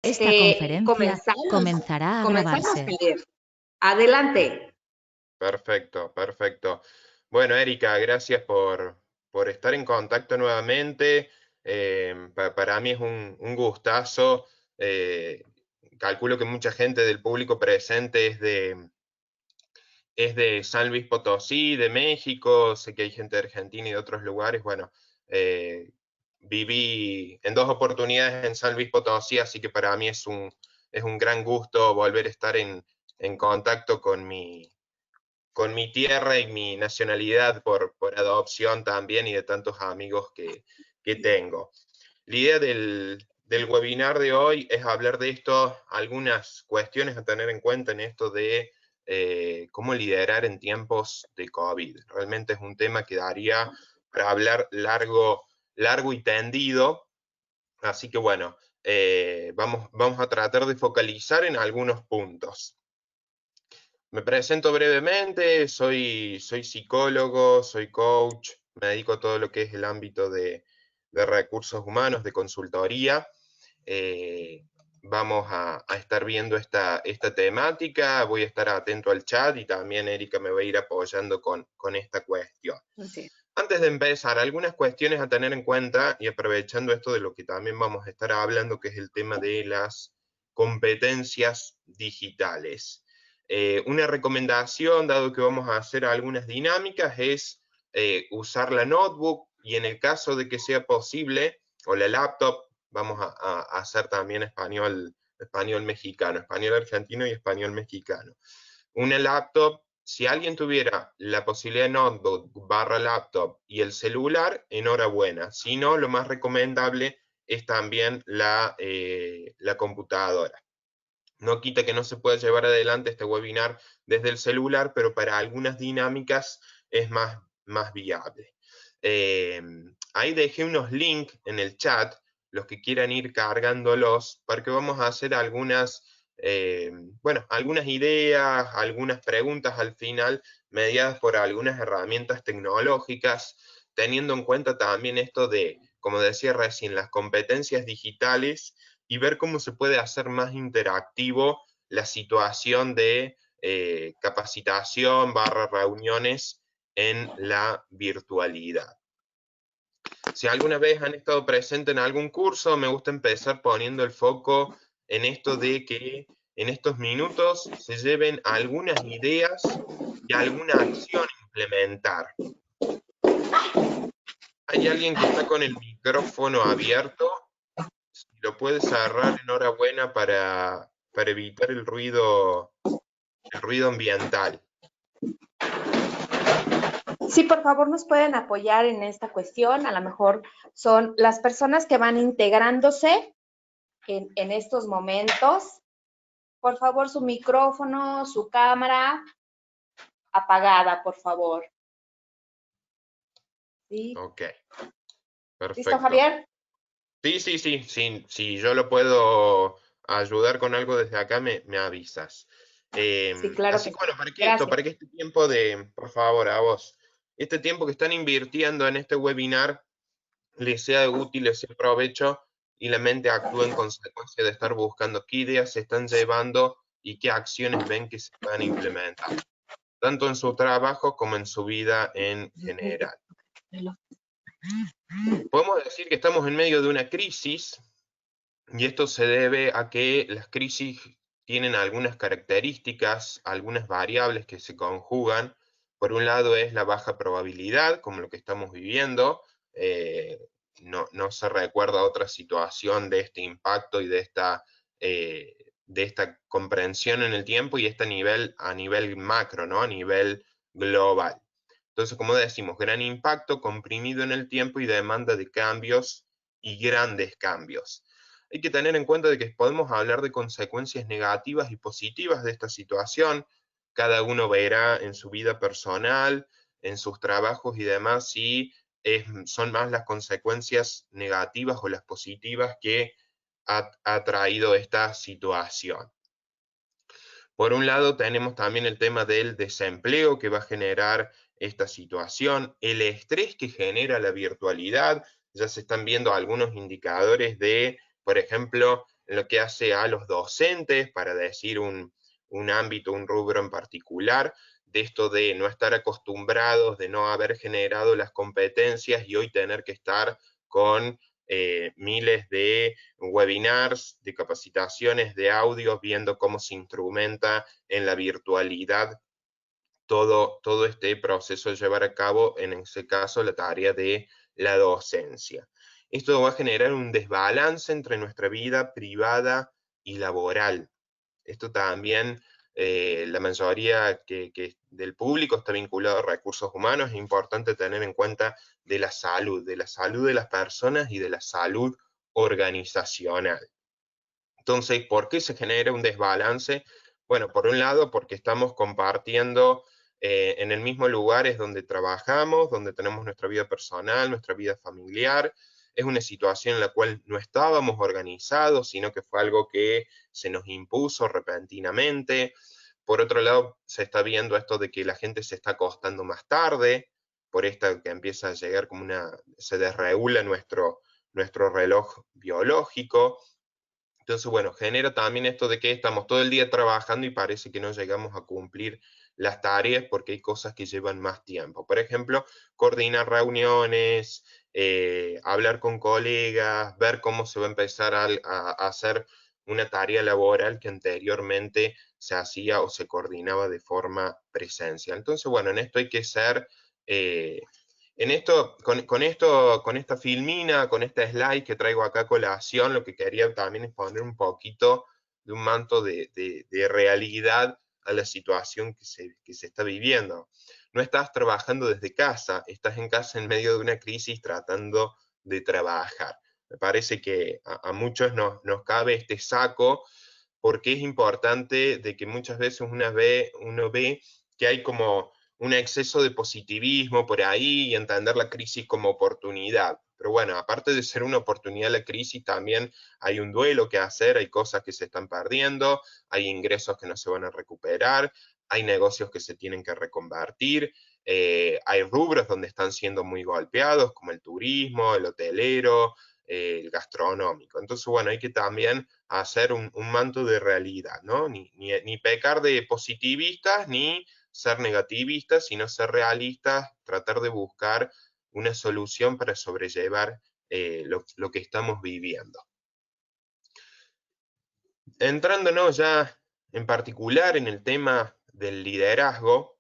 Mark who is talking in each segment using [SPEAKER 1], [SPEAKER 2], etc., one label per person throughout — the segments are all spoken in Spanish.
[SPEAKER 1] Esta conferencia comenzará a grabarse.
[SPEAKER 2] Adelante.
[SPEAKER 3] Perfecto, perfecto. Bueno, Erika, gracias por estar en contacto nuevamente. Para mí es un gustazo. Calculo que mucha gente del público presente es de San Luis Potosí, de México, sé que hay gente de Argentina y de otros lugares. Bueno, viví en 2 oportunidades en San Luis Potosí, así que para mí es un gran gusto volver a estar en contacto con mi tierra y mi nacionalidad por adopción también, y de tantos amigos que tengo. La idea del webinar de hoy es hablar de esto, algunas cuestiones a tener en cuenta en esto de cómo liderar en tiempos de COVID. Realmente es un tema que daría para hablar largo y tendido, así que bueno, vamos a tratar de focalizar en algunos puntos. Me presento brevemente, soy psicólogo, soy coach, me dedico a todo lo que es el ámbito de recursos humanos, de consultoría. Vamos a estar viendo esta temática, voy a estar atento al chat y también Erika me va a ir apoyando con esta cuestión.
[SPEAKER 2] Sí.
[SPEAKER 3] Antes de empezar, algunas cuestiones a tener en cuenta, y aprovechando esto de lo que también vamos a estar hablando, que es el tema de las competencias digitales. Una recomendación, dado que vamos a hacer algunas dinámicas, es usar la notebook, y en el caso de que sea posible, o la laptop, vamos a hacer también español mexicano, español argentino y español mexicano. Una laptop, si alguien tuviera la posibilidad de notebook / laptop y el celular, enhorabuena. Si no, lo más recomendable es también la computadora. No quita que no se pueda llevar adelante este webinar desde el celular, pero para algunas dinámicas es más viable. Ahí dejé unos links en el chat, los que quieran ir cargándolos, porque vamos a hacer algunas ideas, algunas preguntas al final, mediadas por algunas herramientas tecnológicas, teniendo en cuenta también esto de, como decía recién, las competencias digitales, y ver cómo se puede hacer más interactivo la situación de capacitación / reuniones en la virtualidad. Si alguna vez han estado presentes en algún curso, me gusta empezar poniendo el foco en esto de que en estos minutos se lleven algunas ideas y alguna acción a implementar. ¿Hay alguien que está con el micrófono abierto? Si lo puede cerrar, enhorabuena, para evitar el ruido ambiental.
[SPEAKER 2] Sí, por favor, nos pueden apoyar en esta cuestión. A lo mejor son las personas que van integrándose en estos momentos. Por favor, su micrófono, su cámara apagada, por favor. ¿Sí?
[SPEAKER 3] Ok, perfecto.
[SPEAKER 2] ¿Listo, Javier?
[SPEAKER 3] Sí, yo lo puedo ayudar con algo desde acá, me avisas.
[SPEAKER 2] Sí, claro.
[SPEAKER 3] Así que bueno,
[SPEAKER 2] Gracias.
[SPEAKER 3] para que este tiempo por favor, a vos, este tiempo que están invirtiendo en este webinar les sea útil, les sea provecho, y la mente actúe en consecuencia de estar buscando qué ideas se están llevando y qué acciones ven que se van a implementar, tanto en su trabajo como en su vida en general. Podemos decir que estamos en medio de una crisis, y esto se debe a que las crisis tienen algunas características, algunas variables que se conjugan. Por un lado es la baja probabilidad, como lo que estamos viviendo. No se recuerda otra situación de este impacto y de esta comprensión en el tiempo, y a nivel macro, ¿no? A nivel global. Entonces, como decimos, gran impacto comprimido en el tiempo y demanda de cambios, y grandes cambios. Hay que tener en cuenta de que podemos hablar de consecuencias negativas y positivas de esta situación. Cada uno verá en su vida personal, en sus trabajos y demás, si son más las consecuencias negativas o las positivas que ha traído esta situación. Por un lado, tenemos también el tema del desempleo que va a generar esta situación, el estrés que genera la virtualidad. Ya se están viendo algunos indicadores de, por ejemplo, en lo que hace a los docentes, para decir un ámbito, un rubro en particular, de esto de no estar acostumbrados, de no haber generado las competencias y hoy tener que estar con miles de webinars, de capacitaciones, de audios, viendo cómo se instrumenta en la virtualidad todo este proceso de llevar a cabo, en ese caso, la tarea de la docencia. Esto va a generar un desbalance entre nuestra vida privada y laboral. Esto también, la mayoría del público está vinculado a recursos humanos. Es importante tener en cuenta de la salud de las personas y de la salud organizacional. Entonces, ¿por qué se genera un desbalance? Bueno, por un lado, porque estamos compartiendo en el mismo lugar es donde trabajamos, donde tenemos nuestra vida personal, nuestra vida familiar. Es una situación en la cual no estábamos organizados, sino que fue algo que se nos impuso repentinamente. Por otro lado, se está viendo esto de que la gente se está acostando más tarde, por esta que empieza a llegar como se desregula nuestro reloj biológico. Entonces, bueno, genera también esto de que estamos todo el día trabajando y parece que no llegamos a cumplir las tareas porque hay cosas que llevan más tiempo. Por ejemplo, coordinar reuniones, hablar con colegas, ver cómo se va a empezar a hacer una tarea laboral que anteriormente se hacía o se coordinaba de forma presencial. Entonces, bueno, en esto hay que ser... en esto, con esta filmina, con esta slide que traigo acá a colación, lo que quería también es poner un poquito de un manto de realidad a la situación que se está viviendo. No estás trabajando desde casa, estás en casa en medio de una crisis tratando de trabajar. Me parece que a muchos nos cabe este saco, porque es importante de que muchas veces uno ve que hay como un exceso de positivismo por ahí y entender la crisis como oportunidad. Pero bueno, aparte de ser una oportunidad la crisis, también hay un duelo que hacer, hay cosas que se están perdiendo, hay ingresos que no se van a recuperar, hay negocios que se tienen que reconvertir, hay rubros donde están siendo muy golpeados, como el turismo, el hotelero, el gastronómico. Entonces, bueno, hay que también hacer un manto de realidad, ¿no? Ni pecar de positivistas, ni ser negativistas, sino ser realistas, tratar de buscar una solución para sobrellevar lo que estamos viviendo. Entrándonos ya en particular en el tema del liderazgo,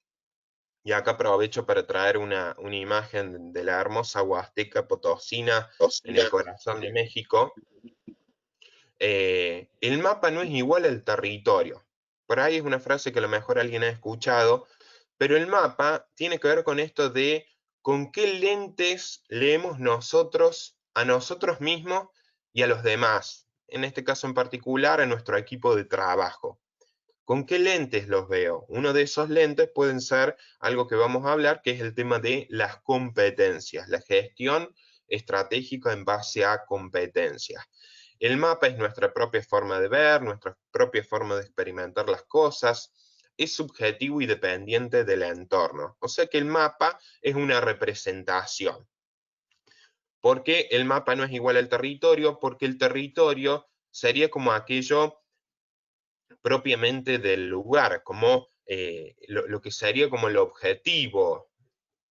[SPEAKER 3] y acá aprovecho para traer una imagen de la hermosa Huasteca Potosina en el corazón de México. El mapa no es igual al territorio. Por ahí es una frase que a lo mejor alguien ha escuchado, pero el mapa tiene que ver con esto de con qué lentes leemos nosotros a nosotros mismos y a los demás. En este caso en particular, a nuestro equipo de trabajo. ¿Con qué lentes los veo? Uno de esos lentes pueden ser algo que vamos a hablar, que es el tema de las competencias, la gestión estratégica en base a competencias. El mapa es nuestra propia forma de ver, nuestra propia forma de experimentar las cosas, es subjetivo y dependiente del entorno. O sea que el mapa es una representación. ¿Por qué el mapa no es igual al territorio? Porque el territorio sería como aquello propiamente del lugar, como lo que sería como el objetivo,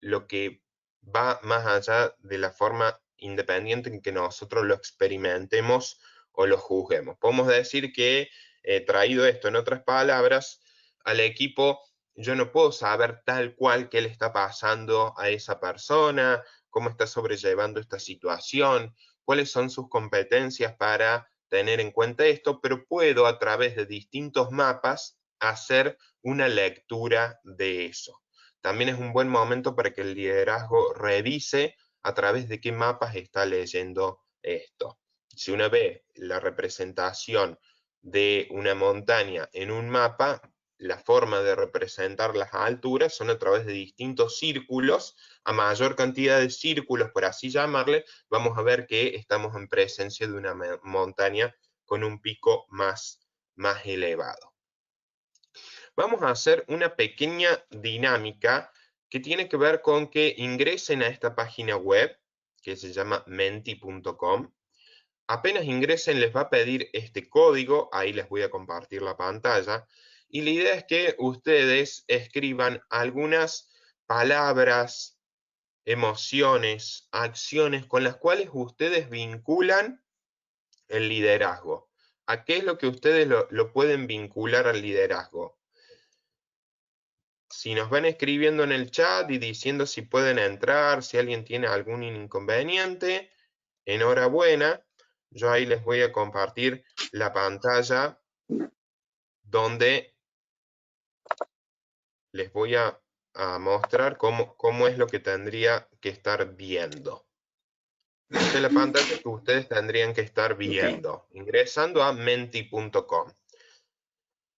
[SPEAKER 3] lo que va más allá de la forma independiente en que nosotros lo experimentemos o lo juzguemos. Podemos decir que, traído esto en otras palabras, al equipo yo no puedo saber tal cual qué le está pasando a esa persona, cómo está sobrellevando esta situación, cuáles son sus competencias para tener en cuenta esto, pero puedo a través de distintos mapas hacer una lectura de eso. También es un buen momento para que el liderazgo revise a través de qué mapas está leyendo esto. Si uno ve la representación de una montaña en un mapa, la forma de representar las alturas son a través de distintos círculos. A mayor cantidad de círculos, por así llamarle, vamos a ver que estamos en presencia de una montaña con un pico más elevado. Vamos a hacer una pequeña dinámica que tiene que ver con que ingresen a esta página web que se llama menti.com. Apenas ingresen les va a pedir este código, ahí les voy a compartir la pantalla, y la idea es que ustedes escriban algunas palabras, emociones, acciones con las cuales ustedes vinculan el liderazgo. ¿A qué es lo que ustedes lo pueden vincular al liderazgo? Si nos van escribiendo en el chat y diciendo si pueden entrar, si alguien tiene algún inconveniente, enhorabuena. Yo ahí les voy a compartir la pantalla donde les voy a mostrar cómo es lo que tendría que estar viendo. Esta es la pantalla que ustedes tendrían que estar viendo, ingresando a menti.com.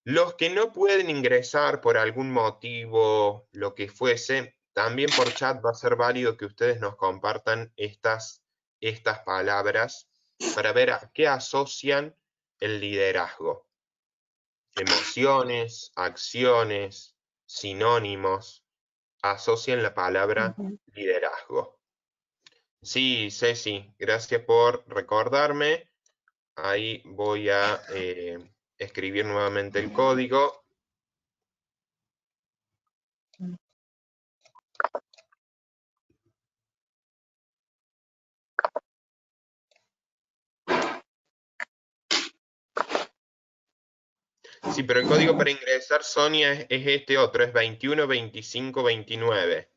[SPEAKER 3] Los que no pueden ingresar por algún motivo, lo que fuese, también por chat va a ser válido que ustedes nos compartan estas palabras para ver a qué asocian el liderazgo. Emociones, acciones, sinónimos, asocian la palabra liderazgo. Sí, Ceci, gracias por recordarme. Ahí voy a escribir nuevamente el código. Sí, pero el código para ingresar, Sonia, es este otro, es 21 25 29.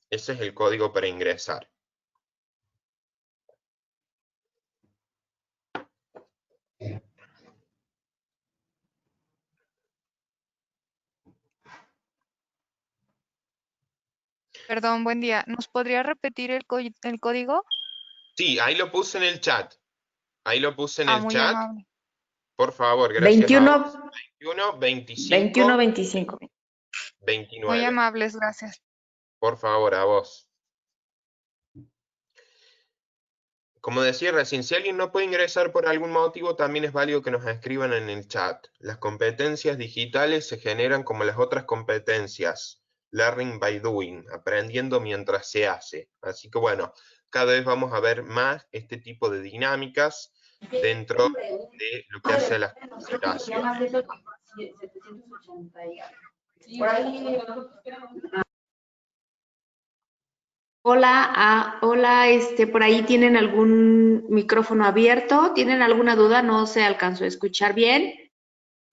[SPEAKER 3] Ese es el código para ingresar.
[SPEAKER 4] Perdón, buen día. ¿Nos podría repetir el código?
[SPEAKER 3] Sí, ahí lo puse en el chat. Ahí lo puse en el
[SPEAKER 4] Muy
[SPEAKER 3] chat.
[SPEAKER 4] amable.
[SPEAKER 3] Por favor, gracias a vos. 21 25
[SPEAKER 2] 25.
[SPEAKER 3] 29.
[SPEAKER 4] Muy amables, gracias.
[SPEAKER 3] Por favor, a vos. Como decía recién, si alguien no puede ingresar por algún motivo, también es válido que nos escriban en el chat. Las competencias digitales se generan como las otras competencias. Learning by doing, aprendiendo mientras se hace. Así que bueno, cada vez vamos a ver más este tipo de dinámicas dentro de lo que hace a la capacitación.
[SPEAKER 2] Hola, hola, por ahí tienen algún micrófono abierto, ¿tienen alguna duda? No se alcanzó a escuchar bien.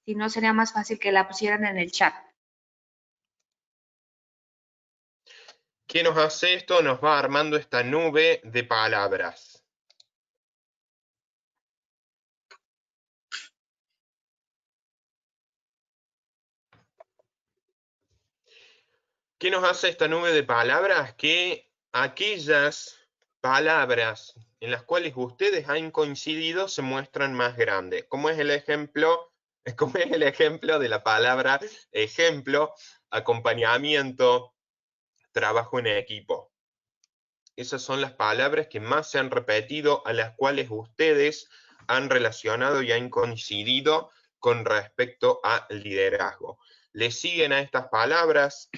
[SPEAKER 2] Si no, sería más fácil que la pusieran en el chat.
[SPEAKER 3] ¿Qué nos hace esto? Nos va armando esta nube de palabras. ¿Qué nos hace esta nube de palabras? Que aquellas palabras en las cuales ustedes han coincidido se muestran más grandes. ¿Cómo es el ejemplo? ¿Cómo es el ejemplo de la palabra ejemplo, acompañamiento, trabajo en equipo? Esas son las palabras que más se han repetido, a las cuales ustedes han relacionado y han coincidido con respecto a liderazgo. Le siguen a estas palabras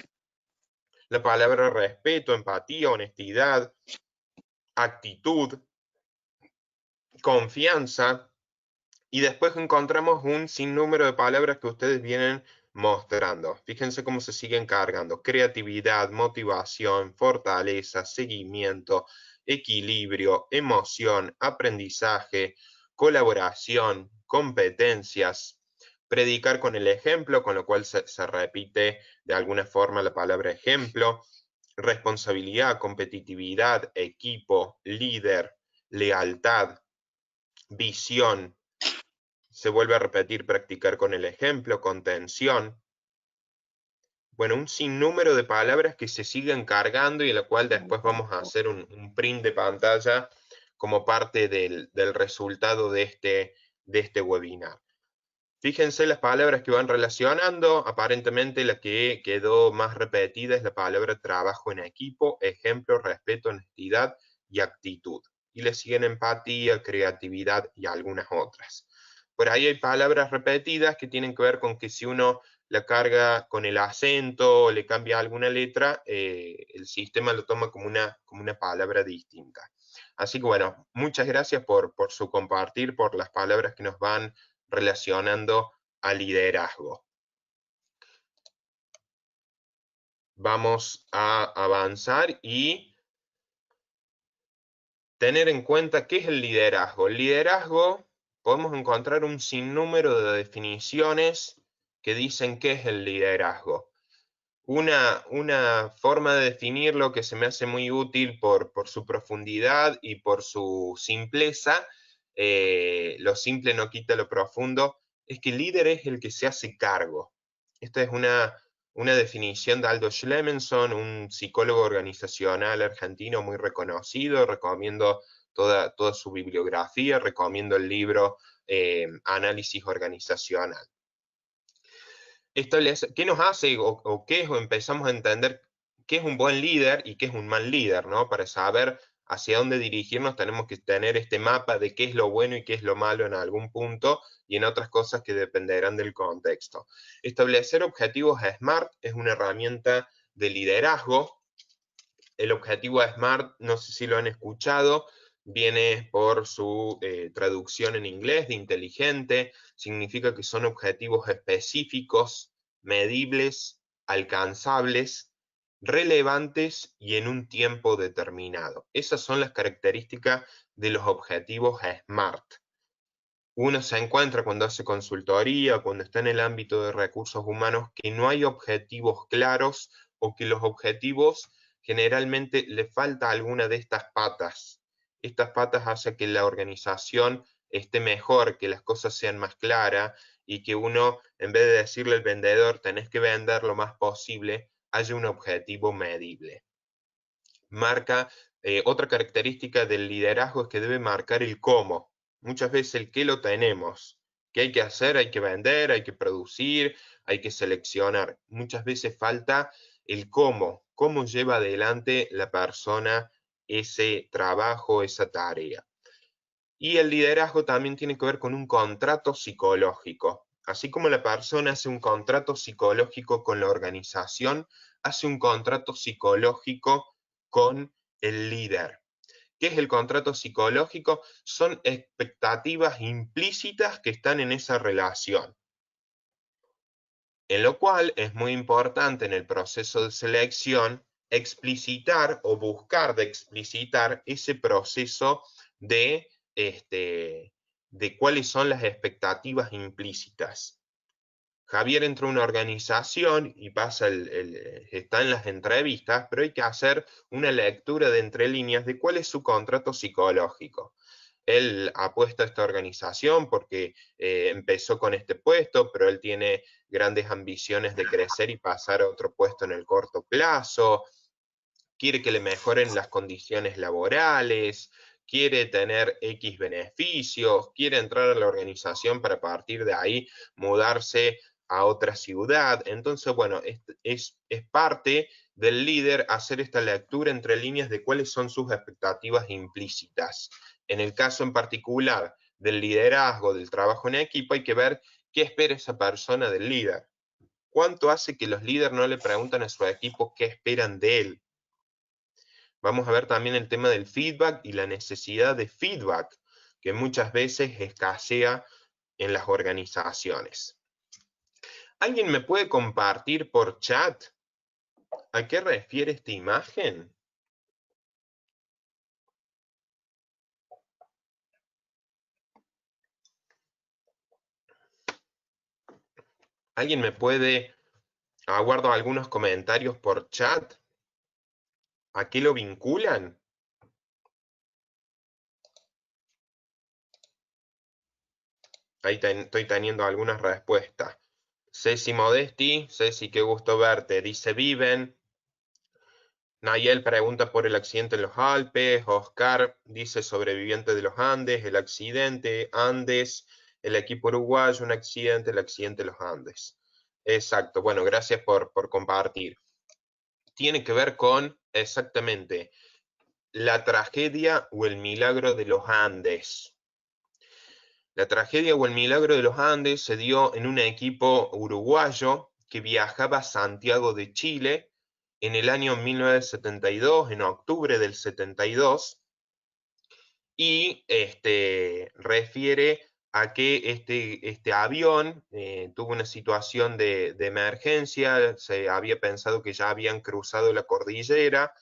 [SPEAKER 3] la palabra respeto, empatía, honestidad, actitud, confianza, y después encontramos un sinnúmero de palabras que ustedes vienen mostrando. Fíjense cómo se siguen cargando: creatividad, motivación, fortaleza, seguimiento, equilibrio, emoción, aprendizaje, colaboración, competencias, predicar con el ejemplo, con lo cual se repite de alguna forma la palabra ejemplo, responsabilidad, competitividad, equipo, líder, lealtad, visión. Se vuelve a repetir practicar con el ejemplo, contención. Bueno, un sinnúmero de palabras que se siguen cargando y en la cual después vamos a hacer un print de pantalla como parte del resultado de este webinar. Fíjense las palabras que van relacionando. Aparentemente la que quedó más repetida es la palabra trabajo en equipo, ejemplo, respeto, honestidad y actitud. Y le siguen empatía, creatividad y algunas otras. Por ahí hay palabras repetidas que tienen que ver con que si uno la carga con el acento, le cambia alguna letra, el sistema lo toma como una palabra distinta. Así que bueno, muchas gracias por su compartir, por las palabras que nos van relacionando al liderazgo. Vamos a avanzar y tener en cuenta qué es el liderazgo. El liderazgo, podemos encontrar un sinnúmero de definiciones que dicen qué es el liderazgo. Una forma de definirlo que se me hace muy útil por su profundidad y por su simpleza, lo simple no quita lo profundo, es que el líder es el que se hace cargo. Esta es una definición de Aldo Schlemenson, un psicólogo organizacional argentino muy reconocido. Recomiendo toda su bibliografía, recomiendo el libro Análisis Organizacional. ¿Qué nos hace o qué es, o empezamos a entender qué es un buen líder y qué es un mal líder, ¿no? Para saber hacia dónde dirigirnos tenemos que tener este mapa de qué es lo bueno y qué es lo malo en algún punto y en otras cosas que dependerán del contexto. Establecer objetivos SMART es una herramienta de liderazgo. El objetivo SMART, no sé si lo han escuchado, viene por su traducción en inglés de inteligente. Significa que son objetivos específicos, medibles, alcanzables, relevantes y en un tiempo determinado. Esas son las características de los objetivos SMART. Uno se encuentra cuando hace consultoría, cuando está en el ámbito de recursos humanos, que no hay objetivos claros o que los objetivos generalmente le falta alguna de estas patas. Estas patas hacen que la organización esté mejor, que las cosas sean más claras y que uno, en vez de decirle al vendedor, tenés que vender lo más posible, haya un objetivo medible. Otra característica del liderazgo es que debe marcar el cómo. Muchas veces el qué lo tenemos. ¿Qué hay que hacer? Hay que vender, hay que producir, hay que seleccionar. Muchas veces falta el cómo. ¿Cómo lleva adelante la persona ese trabajo, esa tarea? Y el liderazgo también tiene que ver con un contrato psicológico. Así como la persona hace un contrato psicológico con la organización, hace un contrato psicológico con el líder. ¿Qué es el contrato psicológico? Son expectativas implícitas que están en esa relación. En lo cual es muy importante en el proceso de selección explicitar o buscar de explicitar ese proceso de cuáles son las expectativas implícitas. Javier entra a una organización y está en las entrevistas, pero hay que hacer una lectura de entre líneas de cuál es su contrato psicológico. Él apuesta a esta organización porque empezó con este puesto, pero él tiene grandes ambiciones de crecer y pasar a otro puesto en el corto plazo. Quiere que le mejoren las condiciones laborales, quiere tener X beneficios, quiere entrar a la organización para a partir de ahí mudarse a otra ciudad. Entonces, bueno, es parte del líder hacer esta lectura entre líneas de cuáles son sus expectativas implícitas. En el caso en particular del liderazgo, del trabajo en equipo, hay que ver qué espera esa persona del líder. ¿Cuánto hace que los líderes no le preguntan a su equipo qué esperan de él? Vamos a ver también el tema del feedback y la necesidad de feedback, que muchas veces escasea en las organizaciones. ¿Alguien me puede compartir por chat a qué refiere esta imagen? ¿Alguien me puede... Aguardo algunos comentarios por chat. ¿A qué lo vinculan? Ahí estoy teniendo algunas respuestas. Ceci Modesti, Ceci, qué gusto verte. Dice Viven. Nayel pregunta por el accidente en los Alpes. Oscar dice sobreviviente de los Andes, el accidente, Andes, el equipo uruguayo, un accidente, el accidente de los Andes. Exacto, bueno, gracias por compartir. Tiene que ver con, exactamente, la tragedia o el milagro de los Andes. La tragedia o el milagro de los Andes se dio en un equipo uruguayo que viajaba a Santiago de Chile en el año 1972, en octubre del 72, y refiere a que este avión tuvo una situación de emergencia. Se había pensado que ya habían cruzado la cordillera.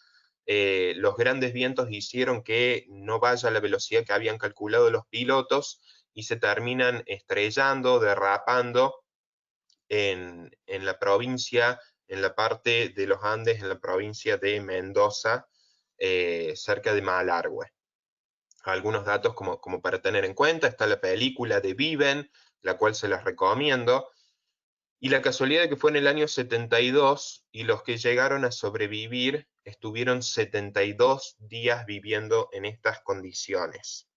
[SPEAKER 3] Los grandes vientos hicieron que no vaya a la velocidad que habían calculado los pilotos y se terminan estrellando, derrapando en la provincia, en la parte de los Andes, en la provincia de Mendoza, cerca de Malargüe. Algunos datos como para tener en cuenta: está la película de Viven, la cual se las recomiendo, y la casualidad de que fue en el año 72, y los que llegaron a sobrevivir estuvieron 72 días viviendo en estas condiciones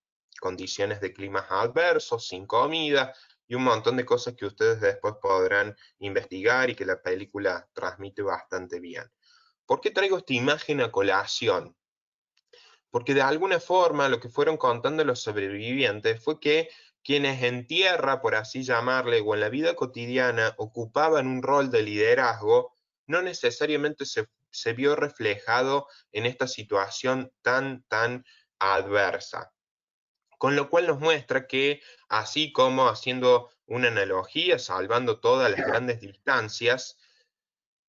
[SPEAKER 3] de climas adversos, sin comida, y un montón de cosas que ustedes después podrán investigar y que la película transmite bastante bien. ¿Por qué traigo esta imagen a colación? Porque de alguna forma lo que fueron contando los sobrevivientes fue que quienes en tierra, por así llamarle, o en la vida cotidiana, ocupaban un rol de liderazgo, no necesariamente se vio reflejado en esta situación tan adversa. Con lo cual nos muestra que, así como haciendo una analogía, salvando todas las grandes distancias,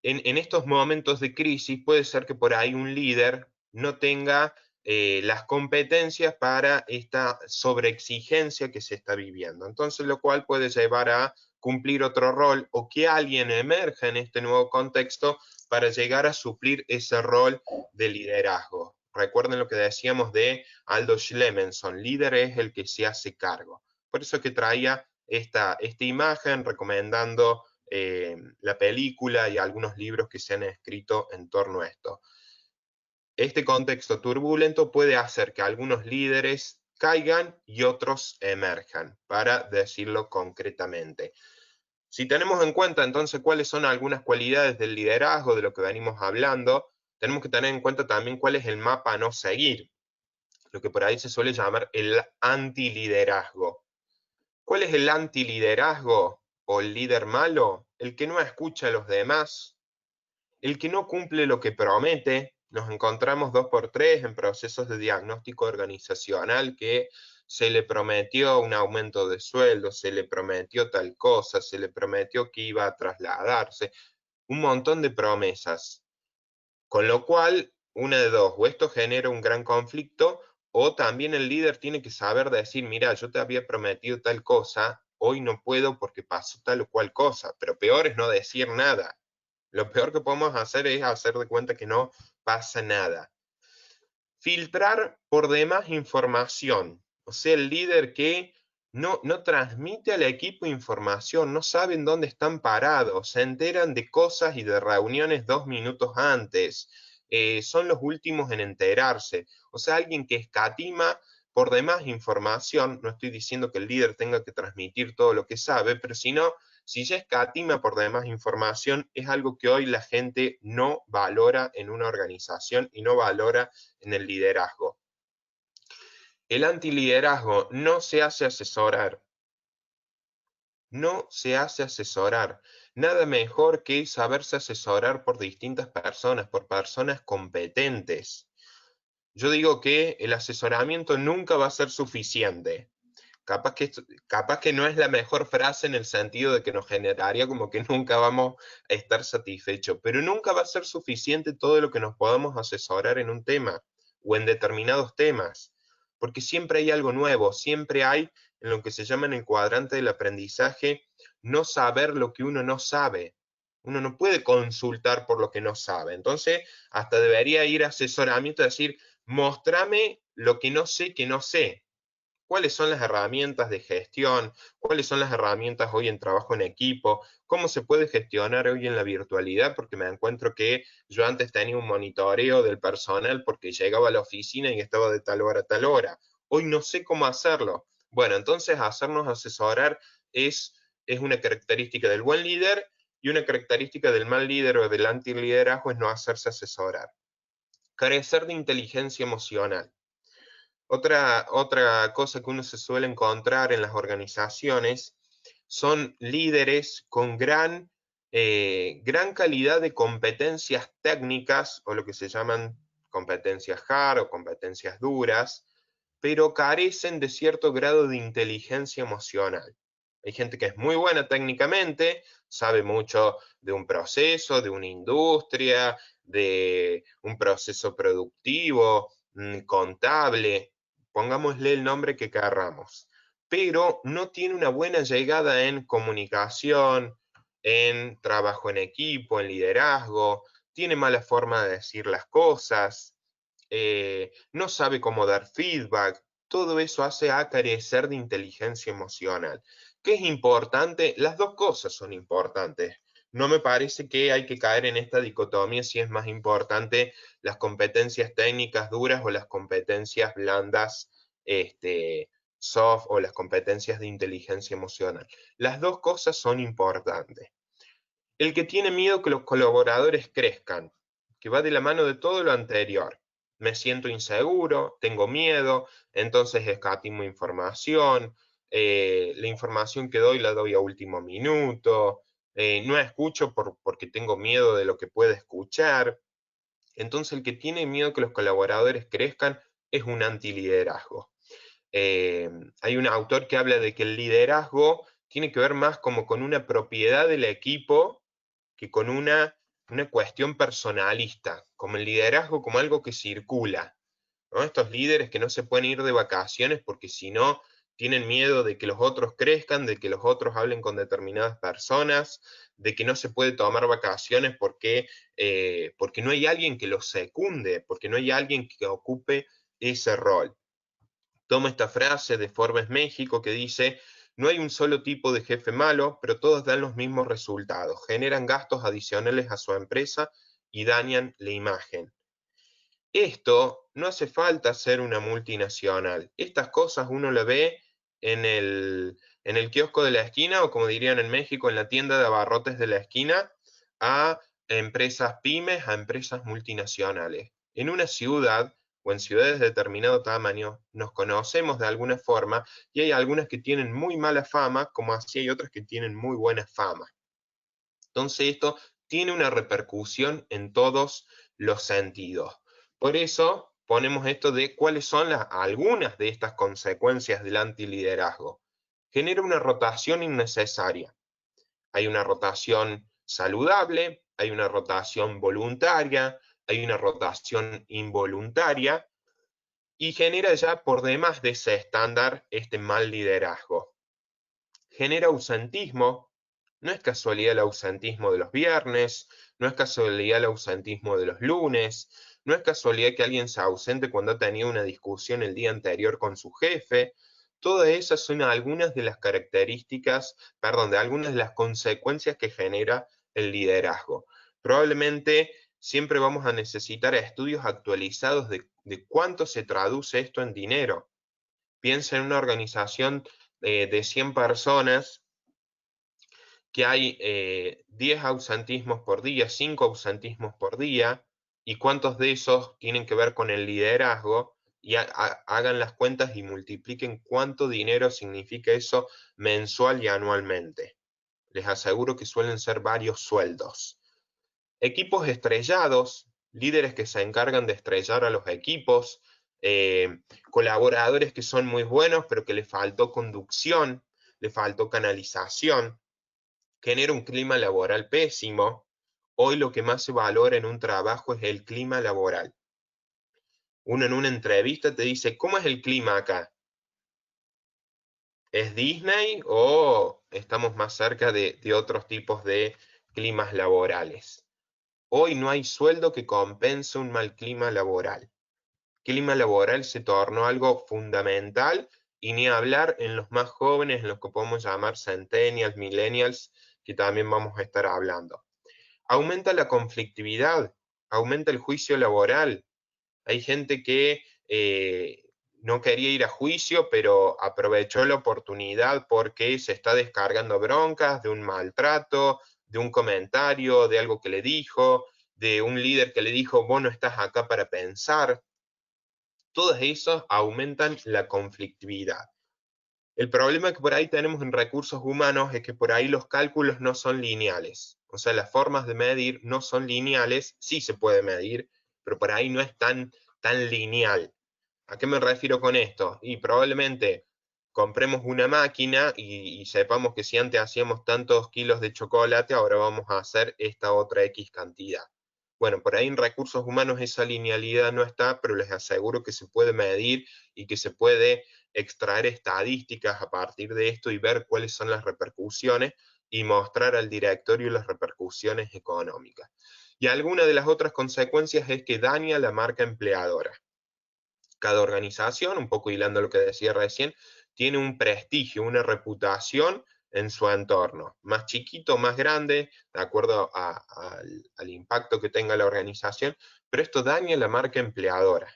[SPEAKER 3] en estos momentos de crisis puede ser que por ahí un líder no tenga las competencias para esta sobreexigencia que se está viviendo. Entonces, lo cual puede llevar a cumplir otro rol, o que alguien emerja en este nuevo contexto para llegar a suplir ese rol de liderazgo. Recuerden lo que decíamos de Aldo Schlemenson: líder es el que se hace cargo. Por eso que traía esta imagen recomendando la película y algunos libros que se han escrito en torno a esto. Este contexto turbulento puede hacer que algunos líderes caigan y otros emerjan, para decirlo concretamente. Si tenemos en cuenta entonces cuáles son algunas cualidades del liderazgo, de lo que venimos hablando, tenemos que tener en cuenta también cuál es el mapa a no seguir, lo que por ahí se suele llamar el antiliderazgo. ¿Cuál es el antiliderazgo o el líder malo? El que no escucha a los demás, el que no cumple lo que promete. Nos encontramos 2x3 en procesos de diagnóstico organizacional que se le prometió un aumento de sueldo, se le prometió tal cosa, se le prometió que iba a trasladarse, un montón de promesas. Con lo cual, una de dos: o esto genera un gran conflicto, o también el líder tiene que saber decir: mira, yo te había prometido tal cosa, hoy no puedo porque pasó tal o cual cosa. Pero peor es no decir nada. Lo peor que podemos hacer es hacer de cuenta que no pasa nada. Filtrar por demás información. O sea, el líder que no transmite al equipo información, no saben dónde están parados, se enteran de cosas y de reuniones 2 minutos antes, son los últimos en enterarse. O sea, alguien que escatima por demás información. No estoy diciendo que el líder tenga que transmitir todo lo que sabe, pero si ya escatima por demás información, es algo que hoy la gente no valora en una organización y no valora en el liderazgo. El antiliderazgo no se hace asesorar. No se hace asesorar. Nada mejor que saberse asesorar por distintas personas, por personas competentes. Yo digo que el asesoramiento nunca va a ser suficiente. Capaz que no es la mejor frase en el sentido de que nos generaría como que nunca vamos a estar satisfechos, pero nunca va a ser suficiente todo lo que nos podamos asesorar en un tema o en determinados temas, porque siempre hay algo nuevo, siempre hay, en lo que se llama en el cuadrante del aprendizaje, no saber lo que uno no sabe. Uno no puede consultar por lo que no sabe. Entonces, hasta debería ir a asesoramiento y decir: mostrame lo que no sé que no sé. ¿Cuáles son las herramientas de gestión? ¿Cuáles son las herramientas hoy en trabajo en equipo? ¿Cómo se puede gestionar hoy en la virtualidad? Porque me encuentro que yo antes tenía un monitoreo del personal porque llegaba a la oficina y estaba de tal hora a tal hora. Hoy no sé cómo hacerlo. Bueno, entonces hacernos asesorar es una característica del buen líder, y una característica del mal líder o del antiliderazgo es no hacerse asesorar. Carecer de inteligencia emocional. Otra cosa que uno se suele encontrar en las organizaciones son líderes con gran gran calidad de competencias técnicas, o lo que se llaman competencias hard o competencias duras, pero carecen de cierto grado de inteligencia emocional. Hay gente que es muy buena técnicamente, sabe mucho de un proceso, de una industria, de un proceso productivo, contable, pongámosle el nombre que querramos, pero no tiene una buena llegada en comunicación, en trabajo en equipo, en liderazgo, tiene mala forma de decir las cosas, no sabe cómo dar feedback. Todo eso hace a carecer de inteligencia emocional. ¿Qué es importante? Las dos cosas son importantes. No me parece que hay que caer en esta dicotomía si es más importante las competencias técnicas duras o las competencias blandas, soft, o las competencias de inteligencia emocional. Las dos cosas son importantes. El que tiene miedo que los colaboradores crezcan, que va de la mano de todo lo anterior. Me siento inseguro, tengo miedo, entonces escatimo información, la información que doy la doy a último minuto, no escucho porque tengo miedo de lo que pueda escuchar. Entonces el que tiene miedo que los colaboradores crezcan es un antiliderazgo. Hay un autor que habla de que el liderazgo tiene que ver más como con una propiedad del equipo que con una cuestión personalista, como el liderazgo como algo que circula, ¿no? Estos líderes que no se pueden ir de vacaciones porque si no tienen miedo de que los otros crezcan, de que los otros hablen con determinadas personas, de que no se puede tomar vacaciones porque no hay alguien que los secunde, porque no hay alguien que ocupe ese rol. Tomo esta frase de Forbes México que dice: no hay un solo tipo de jefe malo, pero todos dan los mismos resultados, generan gastos adicionales a su empresa y dañan la imagen. Esto no hace falta ser una multinacional. Estas cosas uno las ve en el kiosco de la esquina, o como dirían en México, en la tienda de abarrotes de la esquina, a empresas pymes, a empresas multinacionales. En una ciudad o en ciudades de determinado tamaño nos conocemos de alguna forma, y hay algunas que tienen muy mala fama, como así hay otras que tienen muy buena fama. Entonces esto tiene una repercusión en todos los sentidos. Por eso ponemos esto de cuáles son algunas de estas consecuencias del antiliderazgo. Genera una rotación innecesaria. Hay una rotación saludable, hay una rotación voluntaria, hay una rotación involuntaria, y genera ya por demás de ese estándar este mal liderazgo. Genera ausentismo. No es casualidad el ausentismo de los viernes, no es casualidad el ausentismo de los lunes, no es casualidad que alguien se ausente cuando ha tenido una discusión el día anterior con su jefe. Todas esas son algunas de las características, de algunas de las consecuencias que genera el liderazgo. Probablemente siempre vamos a necesitar estudios actualizados de cuánto se traduce esto en dinero. Piensa en una organización de 100 personas, que hay 10 ausentismos por día, 5 ausentismos por día, y cuántos de esos tienen que ver con el liderazgo, y hagan las cuentas y multipliquen cuánto dinero significa eso mensual y anualmente. Les aseguro que suelen ser varios sueldos. Equipos estrellados, líderes que se encargan de estrellar a los equipos, colaboradores que son muy buenos pero que les faltó conducción, les faltó canalización, genera un clima laboral pésimo. Hoy lo que más se valora en un trabajo es el clima laboral. Uno en una entrevista te dice: ¿cómo es el clima acá? ¿Es Disney o estamos más cerca de otros tipos de climas laborales? Hoy no hay sueldo que compense un mal clima laboral. Clima laboral se tornó algo fundamental, y ni hablar en los más jóvenes, en los que podemos llamar centennials, millennials, que también vamos a estar hablando. Aumenta la conflictividad, aumenta el juicio laboral. Hay gente que no quería ir a juicio, pero aprovechó la oportunidad porque se está descargando broncas de un maltrato, de un comentario, de algo que le dijo, de un líder que le dijo: vos no estás acá para pensar. Todas esas aumentan la conflictividad. El problema que por ahí tenemos en recursos humanos es que por ahí los cálculos no son lineales. O sea, las formas de medir no son lineales, sí se puede medir, pero por ahí no es tan lineal. ¿A qué me refiero con esto? Y probablemente compremos una máquina y sepamos que si antes hacíamos tantos kilos de chocolate, ahora vamos a hacer esta otra X cantidad. Bueno, por ahí en recursos humanos esa linealidad no está, pero les aseguro que se puede medir y que se puede extraer estadísticas a partir de esto y ver cuáles son las repercusiones y mostrar al directorio las repercusiones económicas. Y alguna de las otras consecuencias es que daña la marca empleadora. Cada organización, un poco hilando lo que decía recién, tiene un prestigio, una reputación en su entorno, más chiquito, más grande, de acuerdo al impacto que tenga la organización, pero esto daña la marca empleadora.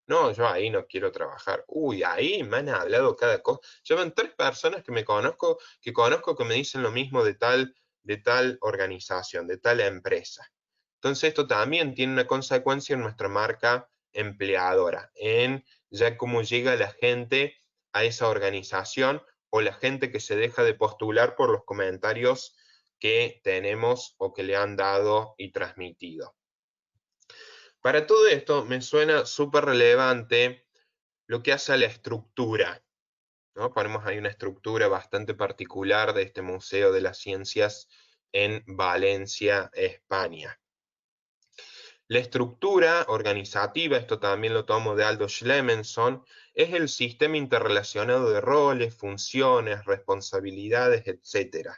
[SPEAKER 3] No, yo ahí no quiero trabajar. Uy, ahí me han hablado cada cosa. Llevan 3 personas que conozco que me dicen lo mismo de tal organización, de tal empresa. Entonces esto también tiene una consecuencia en nuestra marca empleadora, en ya cómo llega la gente a esa organización o la gente que se deja de postular por los comentarios que tenemos o que le han dado y transmitido. Para todo esto me suena súper relevante lo que hace a la estructura, ¿no? Ponemos ahí una estructura bastante particular de este Museo de las Ciencias en Valencia, España. La estructura organizativa, esto también lo tomo de Aldo Schlemenson, es el sistema interrelacionado de roles, funciones, responsabilidades, etc.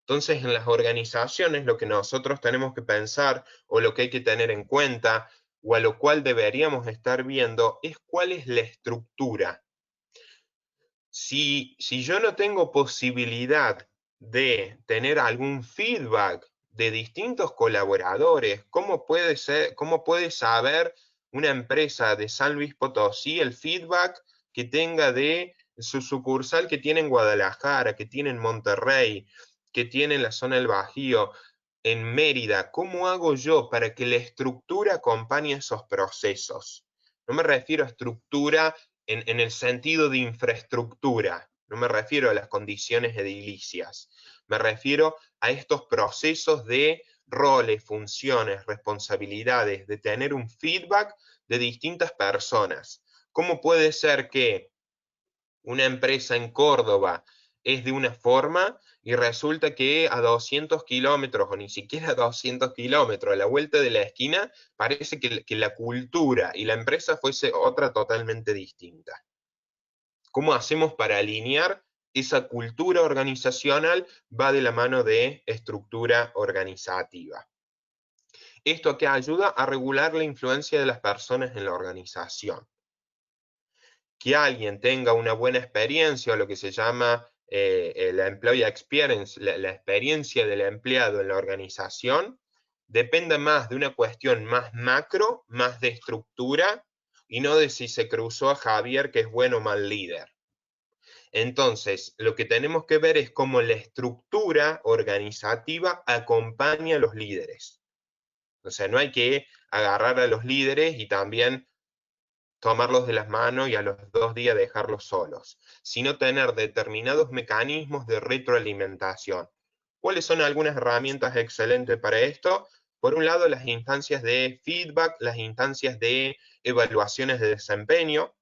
[SPEAKER 3] Entonces, en las organizaciones lo que nosotros tenemos que pensar o lo que hay que tener en cuenta o a lo cual deberíamos estar viendo es cuál es la estructura. Si yo no tengo posibilidad de tener algún feedback de distintos colaboradores, ¿cómo puede saber una empresa de San Luis Potosí el feedback que tenga de su sucursal que tiene en Guadalajara, que tiene en Monterrey, que tiene en la zona del Bajío, en Mérida? ¿Cómo hago yo para que la estructura acompañe esos procesos? No me refiero a estructura en el sentido de infraestructura, no me refiero a las condiciones edilicias, me refiero a estos procesos de roles, funciones, responsabilidades, de tener un feedback de distintas personas. ¿Cómo puede ser que una empresa en Córdoba es de una forma y resulta que a 200 kilómetros o ni siquiera a 200 kilómetros a la vuelta de la esquina parece que la cultura y la empresa fuese otra totalmente distinta? ¿Cómo hacemos para alinear esa cultura organizacional? Va de la mano de estructura organizativa. Esto que ayuda a regular la influencia de las personas en la organización. Que alguien tenga una buena experiencia o lo que se llama la employee experience, la experiencia del empleado en la organización, depende más de una cuestión más macro, más de estructura, y no de si se cruzó a Javier, que es bueno o mal líder. Entonces, lo que tenemos que ver es cómo la estructura organizativa acompaña a los líderes. O sea, no hay que agarrar a los líderes y también tomarlos de las manos y a los 2 días dejarlos solos, sino tener determinados mecanismos de retroalimentación. ¿Cuáles son algunas herramientas excelentes para esto? Por un lado, las instancias de feedback, las instancias de evaluaciones de desempeño.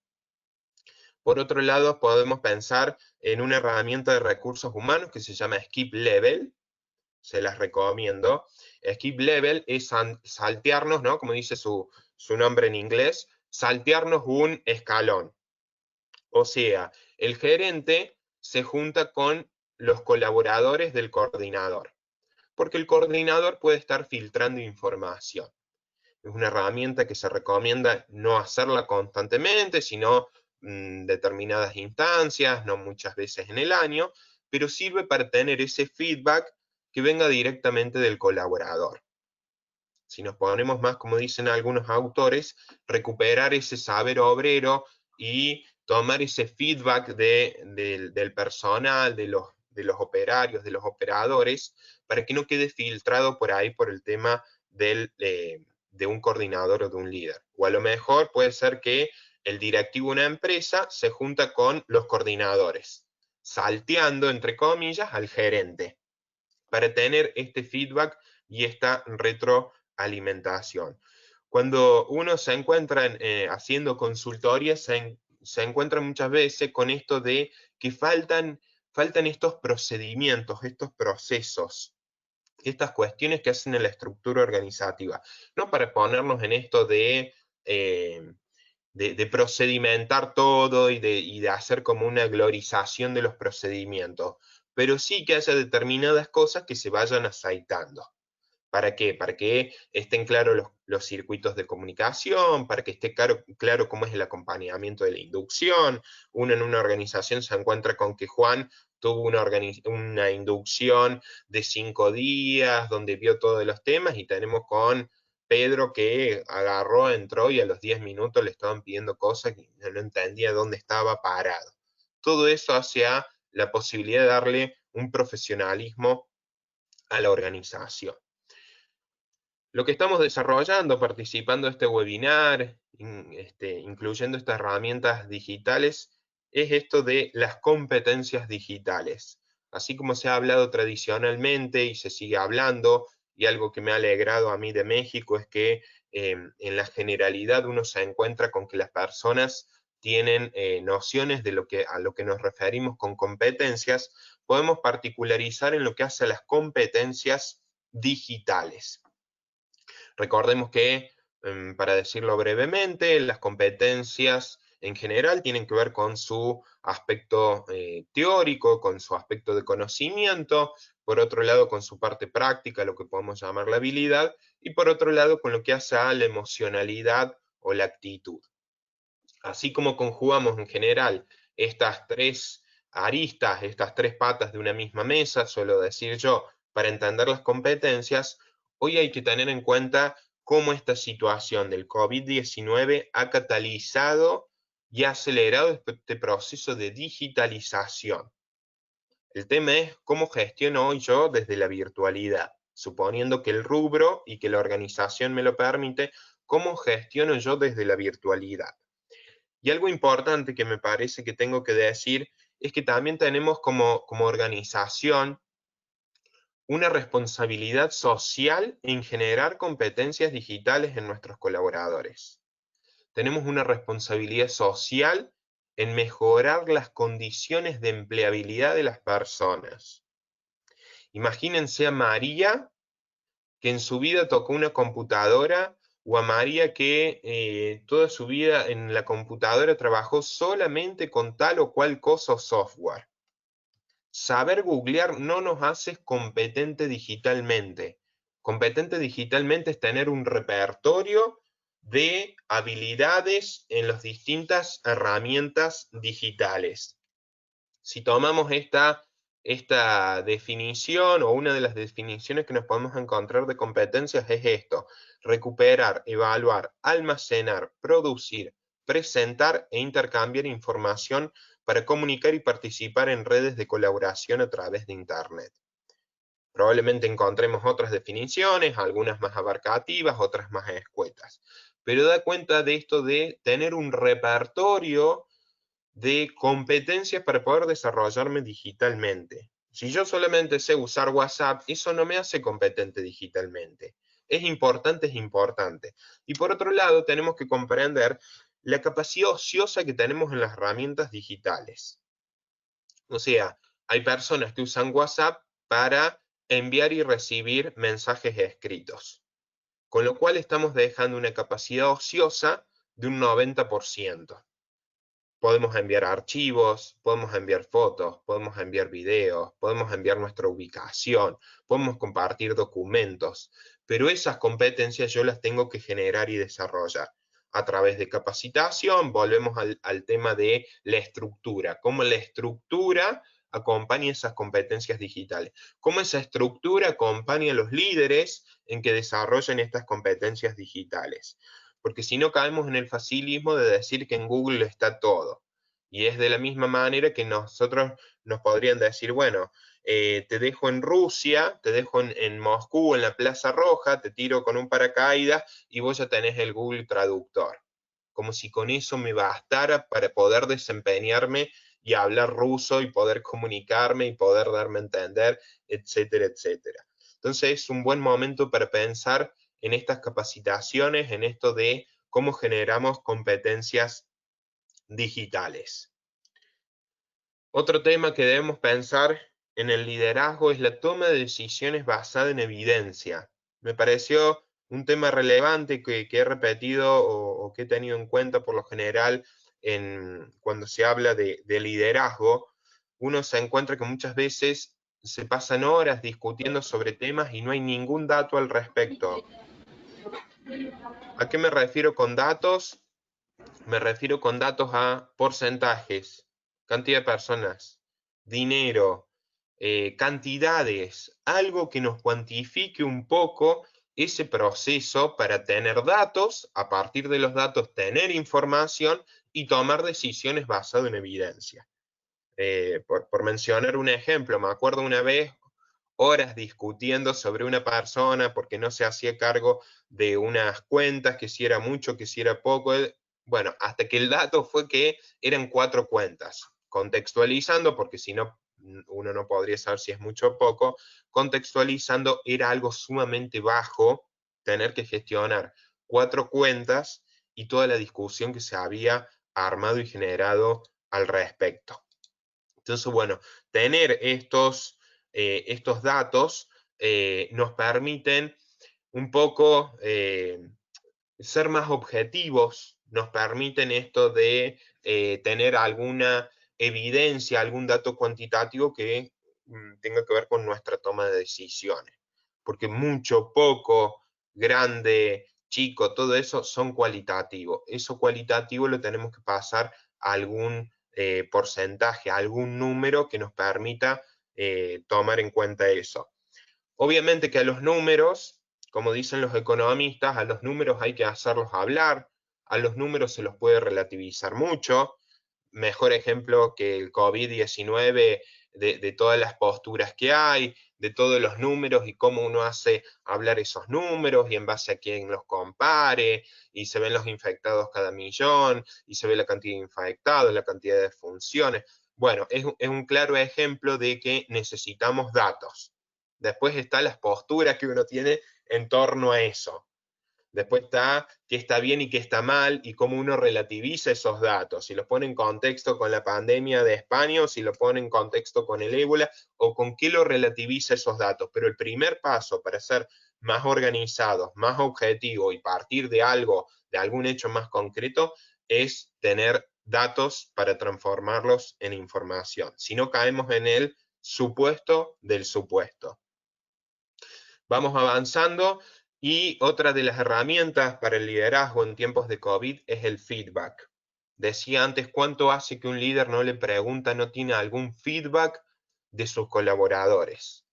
[SPEAKER 3] Por otro lado, podemos pensar en una herramienta de recursos humanos que se llama Skip Level. Se las recomiendo. Skip Level es saltearnos, ¿no? Como dice su nombre en inglés, saltearnos un escalón. O sea, el gerente se junta con los colaboradores del coordinador, porque el coordinador puede estar filtrando información. Es una herramienta que se recomienda no hacerla constantemente, sino determinadas instancias, no muchas veces en el año, pero sirve para tener ese feedback que venga directamente del colaborador. Si nos ponemos más, como dicen algunos autores, recuperar ese saber obrero y tomar ese feedback del personal, de los operarios, de los operadores, para que no quede filtrado por ahí por el tema de un coordinador o de un líder. O a lo mejor puede ser que el directivo de una empresa se junta con los coordinadores, salteando, entre comillas, al gerente. para tener este feedback y esta retroalimentación. Cuando uno se encuentra haciendo consultoría, se encuentra muchas veces con esto de que faltan estos procedimientos, estos procesos, estas cuestiones que hacen en la estructura organizativa. No para ponernos en esto de procedimentar todo y de hacer como una glorización de los procedimientos, pero sí que haya determinadas cosas que se vayan aceitando. ¿Para qué? Para que estén claros los circuitos de comunicación, para que esté claro cómo es el acompañamiento de la inducción. Uno en una organización se encuentra con que Juan tuvo una inducción de 5 días, donde vio todos los temas, y tenemos con Pedro que agarró, entró y a los 10 minutos le estaban pidiendo cosas que no entendía dónde estaba parado. Todo eso hacia la posibilidad de darle un profesionalismo a la organización. Lo que estamos desarrollando, participando de este webinar, incluyendo estas herramientas digitales, es esto de las competencias digitales. Así como se ha hablado tradicionalmente y se sigue hablando, y algo que me ha alegrado a mí de México es que en la generalidad uno se encuentra con que las personas tienen nociones a lo que nos referimos con competencias. Podemos particularizar en lo que hace a las competencias digitales. Recordemos que, para decirlo brevemente, las competencias en general tienen que ver con su aspecto teórico, con su aspecto de conocimiento, por otro lado con su parte práctica, lo que podemos llamar la habilidad, y por otro lado con lo que hace a la emocionalidad o la actitud. Así como conjugamos en general estas tres aristas, estas tres patas de una misma mesa, suelo decir yo, para entender las competencias, hoy hay que tener en cuenta cómo esta situación del COVID-19 ha catalizado y ha acelerado este proceso de digitalización. El tema es cómo gestiono hoy yo desde la virtualidad, suponiendo que el rubro y que la organización me lo permite, cómo gestiono yo desde la virtualidad. Y algo importante que me parece que tengo que decir es que también tenemos como organización una responsabilidad social en generar competencias digitales en nuestros colaboradores. Tenemos una responsabilidad social en mejorar las condiciones de empleabilidad de las personas. Imagínense a María, que en su vida tocó una computadora, o a María que toda su vida en la computadora trabajó solamente con tal o cual cosa o software. Saber googlear no nos hace competente digitalmente. Competente digitalmente es tener un repertorio de habilidades en las distintas herramientas digitales. Si tomamos esta definición, o una de las definiciones que nos podemos encontrar de competencias, es esto: recuperar, evaluar, almacenar, producir, presentar e intercambiar información para comunicar y participar en redes de colaboración a través de Internet. Probablemente encontremos otras definiciones, algunas más abarcativas, otras más escuetas, pero da cuenta de esto de tener un repertorio de competencias para poder desarrollarme digitalmente. Si yo solamente sé usar WhatsApp, eso no me hace competente digitalmente. Es importante, es importante. Y por otro lado, tenemos que comprender la capacidad ociosa que tenemos en las herramientas digitales. O sea, hay personas que usan WhatsApp para enviar y recibir mensajes escritos, con lo cual estamos dejando una capacidad ociosa de un 90%. Podemos enviar archivos, podemos enviar fotos, podemos enviar videos, podemos enviar nuestra ubicación, podemos compartir documentos, pero esas competencias yo las tengo que generar y desarrollar a través de capacitación. Volvemos al tema de la estructura, cómo la estructura acompaña esas competencias digitales, cómo esa estructura acompaña a los líderes en que desarrollen estas competencias digitales. Porque si no, caemos en el facilismo de decir que en Google está todo. Y es de la misma manera que nosotros nos podrían decir, bueno, te dejo en Rusia, te dejo en Moscú, en la Plaza Roja, te tiro con un paracaídas y vos ya tenés el Google Traductor. Como si con eso me bastara para poder desempeñarme y hablar ruso y poder comunicarme y poder darme a entender, etcétera, etcétera. Entonces es un buen momento para pensar en estas capacitaciones, en esto de cómo generamos competencias digitales. Otro tema que debemos pensar en el liderazgo es la toma de decisiones basada en evidencia. Me pareció un tema relevante que he repetido o que he tenido en cuenta por lo general cuando se habla de liderazgo. Uno se encuentra que muchas veces se pasan horas discutiendo sobre temas y no hay ningún dato al respecto. ¿A qué me refiero con datos? Me refiero con datos a porcentajes, cantidad de personas, dinero, cantidades, algo que nos cuantifique un poco ese proceso para tener datos, a partir de los datos tener información y tomar decisiones basadas en evidencia. Por mencionar un ejemplo, me acuerdo una vez horas discutiendo sobre una persona porque no se hacía cargo de unas cuentas, que si era mucho, que si era poco. Bueno, hasta que el dato fue que eran 4 cuentas. Contextualizando, porque si no, uno no podría saber si es mucho o poco, contextualizando, era algo sumamente bajo tener que gestionar 4 cuentas y toda la discusión que se había armado y generado al respecto. Entonces, bueno, tener estos datos nos permiten un poco ser más objetivos, nos permiten esto de tener alguna evidencia, algún dato cuantitativo que tenga que ver con nuestra toma de decisiones. Porque mucho, poco, grande, chico, todo eso son cualitativos. Eso cualitativo lo tenemos que pasar a algún porcentaje, a algún número que nos permita tomar en cuenta eso. Obviamente que a los números, como dicen los economistas, a los números hay que hacerlos hablar, a los números se los puede relativizar mucho. Mejor ejemplo que el COVID-19 de todas las posturas que hay, de todos los números y cómo uno hace hablar esos números y en base a quién los compare, y se ven los infectados cada millón, y se ve la cantidad de infectados, la cantidad de funciones. Bueno, es un claro ejemplo de que necesitamos datos. Después están las posturas que uno tiene en torno a eso. Después está qué está bien y qué está mal y cómo uno relativiza esos datos. Si los pone en contexto con la pandemia de España o si lo pone en contexto con el ébola o con qué lo relativiza esos datos. Pero el primer paso para ser más organizados, más objetivos y partir de algo, de algún hecho más concreto, es tener datos para transformarlos en información. Si no caemos en el supuesto del supuesto. Vamos avanzando y otra de las herramientas para el liderazgo en tiempos de COVID es el feedback. Decía antes, ¿cuánto hace que un líder no le pregunta, no tiene algún feedback de sus colaboradores?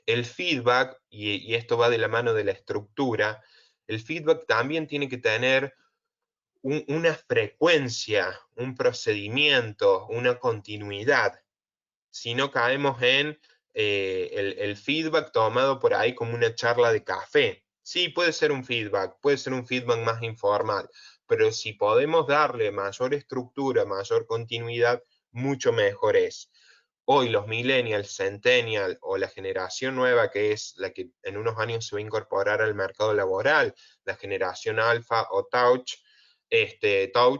[SPEAKER 3] El feedback, y esto va de la mano de la estructura, el feedback también tiene que tener una frecuencia, un procedimiento, una continuidad. Si no caemos en el feedback tomado por ahí como una charla de café. Sí, puede ser un feedback más informal, pero si podemos darle mayor estructura, mayor continuidad, mucho mejor es. Hoy los millennials, centennials o la generación nueva, que es la que en unos años se va a incorporar al mercado laboral, la generación alfa o touch, está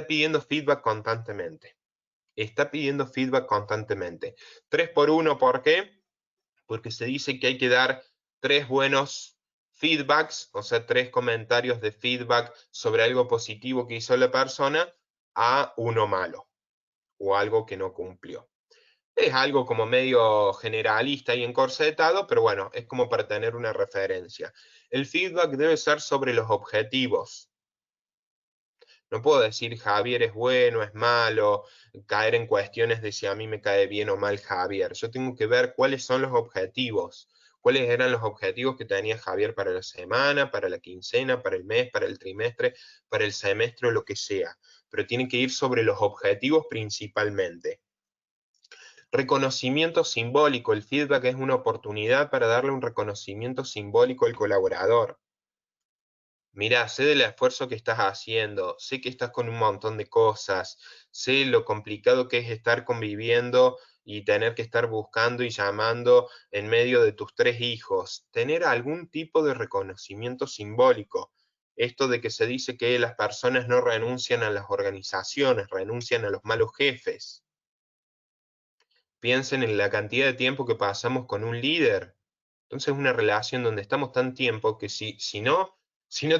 [SPEAKER 3] pidiendo feedback constantemente. Está pidiendo feedback constantemente. 3x1, ¿por qué? Porque se dice que hay que dar 3 buenos feedbacks, o sea, 3 comentarios de feedback sobre algo positivo que hizo la persona a uno malo o algo que no cumplió. Es algo como medio generalista y encorsetado, pero bueno, es como para tener una referencia. El feedback debe ser sobre los objetivos. No puedo decir Javier es bueno, es malo, caer en cuestiones de si a mí me cae bien o mal Javier. Yo tengo que ver cuáles son los objetivos, cuáles eran los objetivos que tenía Javier para la semana, para la quincena, para el mes, para el trimestre, para el semestre o lo que sea. Pero tiene que ir sobre los objetivos principalmente. Reconocimiento simbólico. El feedback es una oportunidad para darle un reconocimiento simbólico al colaborador. Mira, sé del esfuerzo que estás haciendo, sé que estás con un montón de cosas, sé lo complicado que es estar conviviendo y tener que estar buscando y llamando en medio de tus 3 hijos. Tener algún tipo de reconocimiento simbólico. Esto de que se dice que las personas no renuncian a las organizaciones, renuncian a los malos jefes. Piensen en la cantidad de tiempo que pasamos con un líder. Entonces, una relación donde estamos tan tiempo que si no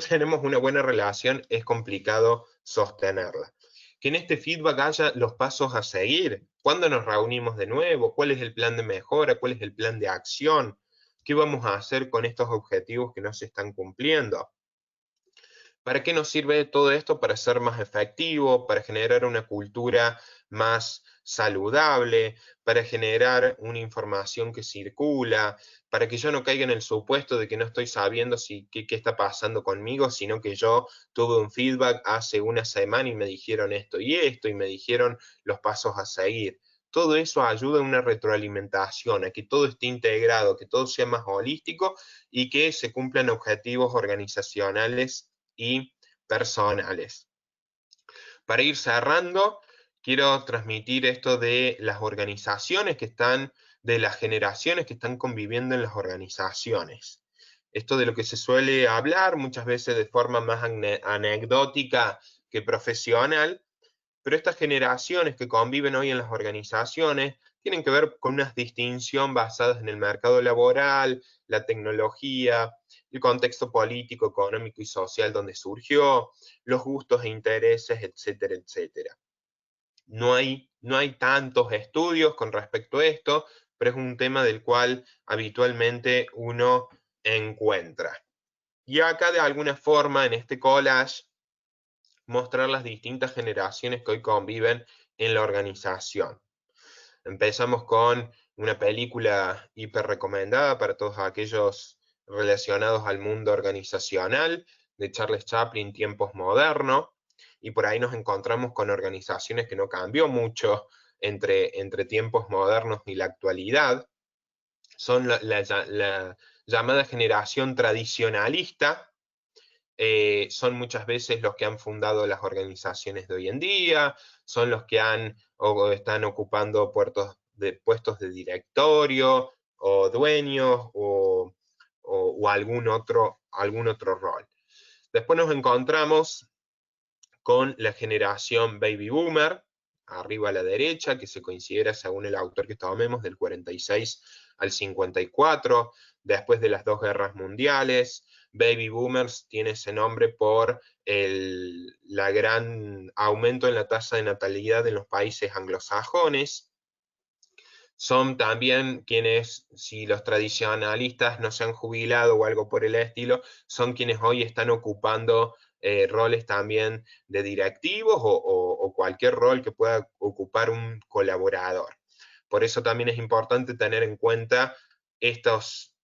[SPEAKER 3] tenemos una buena relación, es complicado sostenerla. Que en este feedback haya los pasos a seguir. ¿Cuándo nos reunimos de nuevo? ¿Cuál es el plan de mejora? ¿Cuál es el plan de acción? ¿Qué vamos a hacer con estos objetivos que no se están cumpliendo? ¿Para qué nos sirve todo esto? Para ser más efectivo, para generar una cultura más saludable, para generar una información que circula, para que yo no caiga en el supuesto de que no estoy sabiendo qué está pasando conmigo, sino que yo tuve un feedback hace una semana y me dijeron esto y me dijeron los pasos a seguir. Todo eso ayuda a una retroalimentación, a que todo esté integrado, que todo sea más holístico y que se cumplan objetivos organizacionales y personales. Para ir cerrando, quiero transmitir esto de las organizaciones de las generaciones que están conviviendo en las organizaciones. Esto de lo que se suele hablar muchas veces de forma más anecdótica que profesional, pero estas generaciones que conviven hoy en las organizaciones tienen que ver con una distinción basadas en el mercado laboral, la tecnología, el contexto político, económico y social donde surgió, los gustos e intereses, etcétera, etcétera. No hay tantos estudios con respecto a esto, pero es un tema del cual habitualmente uno encuentra. Y acá de alguna forma en este collage mostrar las distintas generaciones que hoy conviven en la organización. Empezamos con una película hiper recomendada para todos aquellos relacionados al mundo organizacional de Charles Chaplin, Tiempos Modernos, y por ahí nos encontramos con organizaciones que no cambió mucho entre tiempos modernos y la actualidad. Son la llamada generación tradicionalista, son muchas veces los que han fundado las organizaciones de hoy en día, son los que están ocupando puestos de directorio o dueños o algún otro rol. Después nos encontramos con la generación Baby Boomer, arriba a la derecha, que se considera, según el autor que tomemos, del 46 al 54, después de las 2 guerras mundiales. Baby Boomers tiene ese nombre por el gran aumento en la tasa de natalidad en los países anglosajones. Son también quienes, si los tradicionalistas no se han jubilado o algo por el estilo, son quienes hoy están ocupando roles también de directivos o cualquier rol que pueda ocupar un colaborador. Por eso también es importante tener en cuenta estas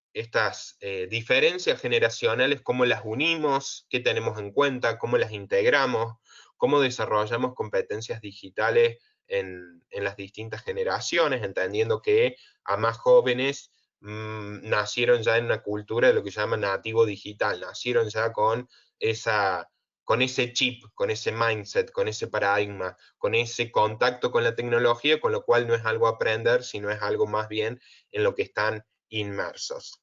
[SPEAKER 3] diferencias generacionales, cómo las unimos, qué tenemos en cuenta, cómo las integramos, cómo desarrollamos competencias digitales en las distintas generaciones, entendiendo que a más jóvenes nacieron ya en una cultura de lo que se llama nativo digital, nacieron ya con ese chip, con ese mindset, con ese paradigma, con ese contacto con la tecnología, con lo cual no es algo a aprender, sino es algo más bien en lo que están inmersos.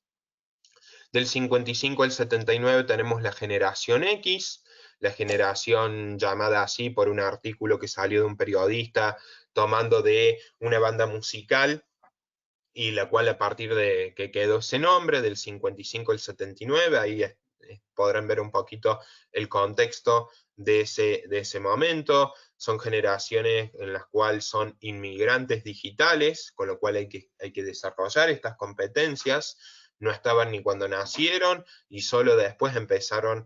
[SPEAKER 3] Del 55 al 79 tenemos la generación X, la generación llamada así por un artículo que salió de un periodista tomando de una banda musical y la cual a partir de que quedó ese nombre, del 55 al 79, ahí podrán ver un poquito el contexto de ese momento. Son generaciones en las cuales son inmigrantes digitales, con lo cual hay que desarrollar estas competencias. No estaban ni cuando nacieron y solo después empezaron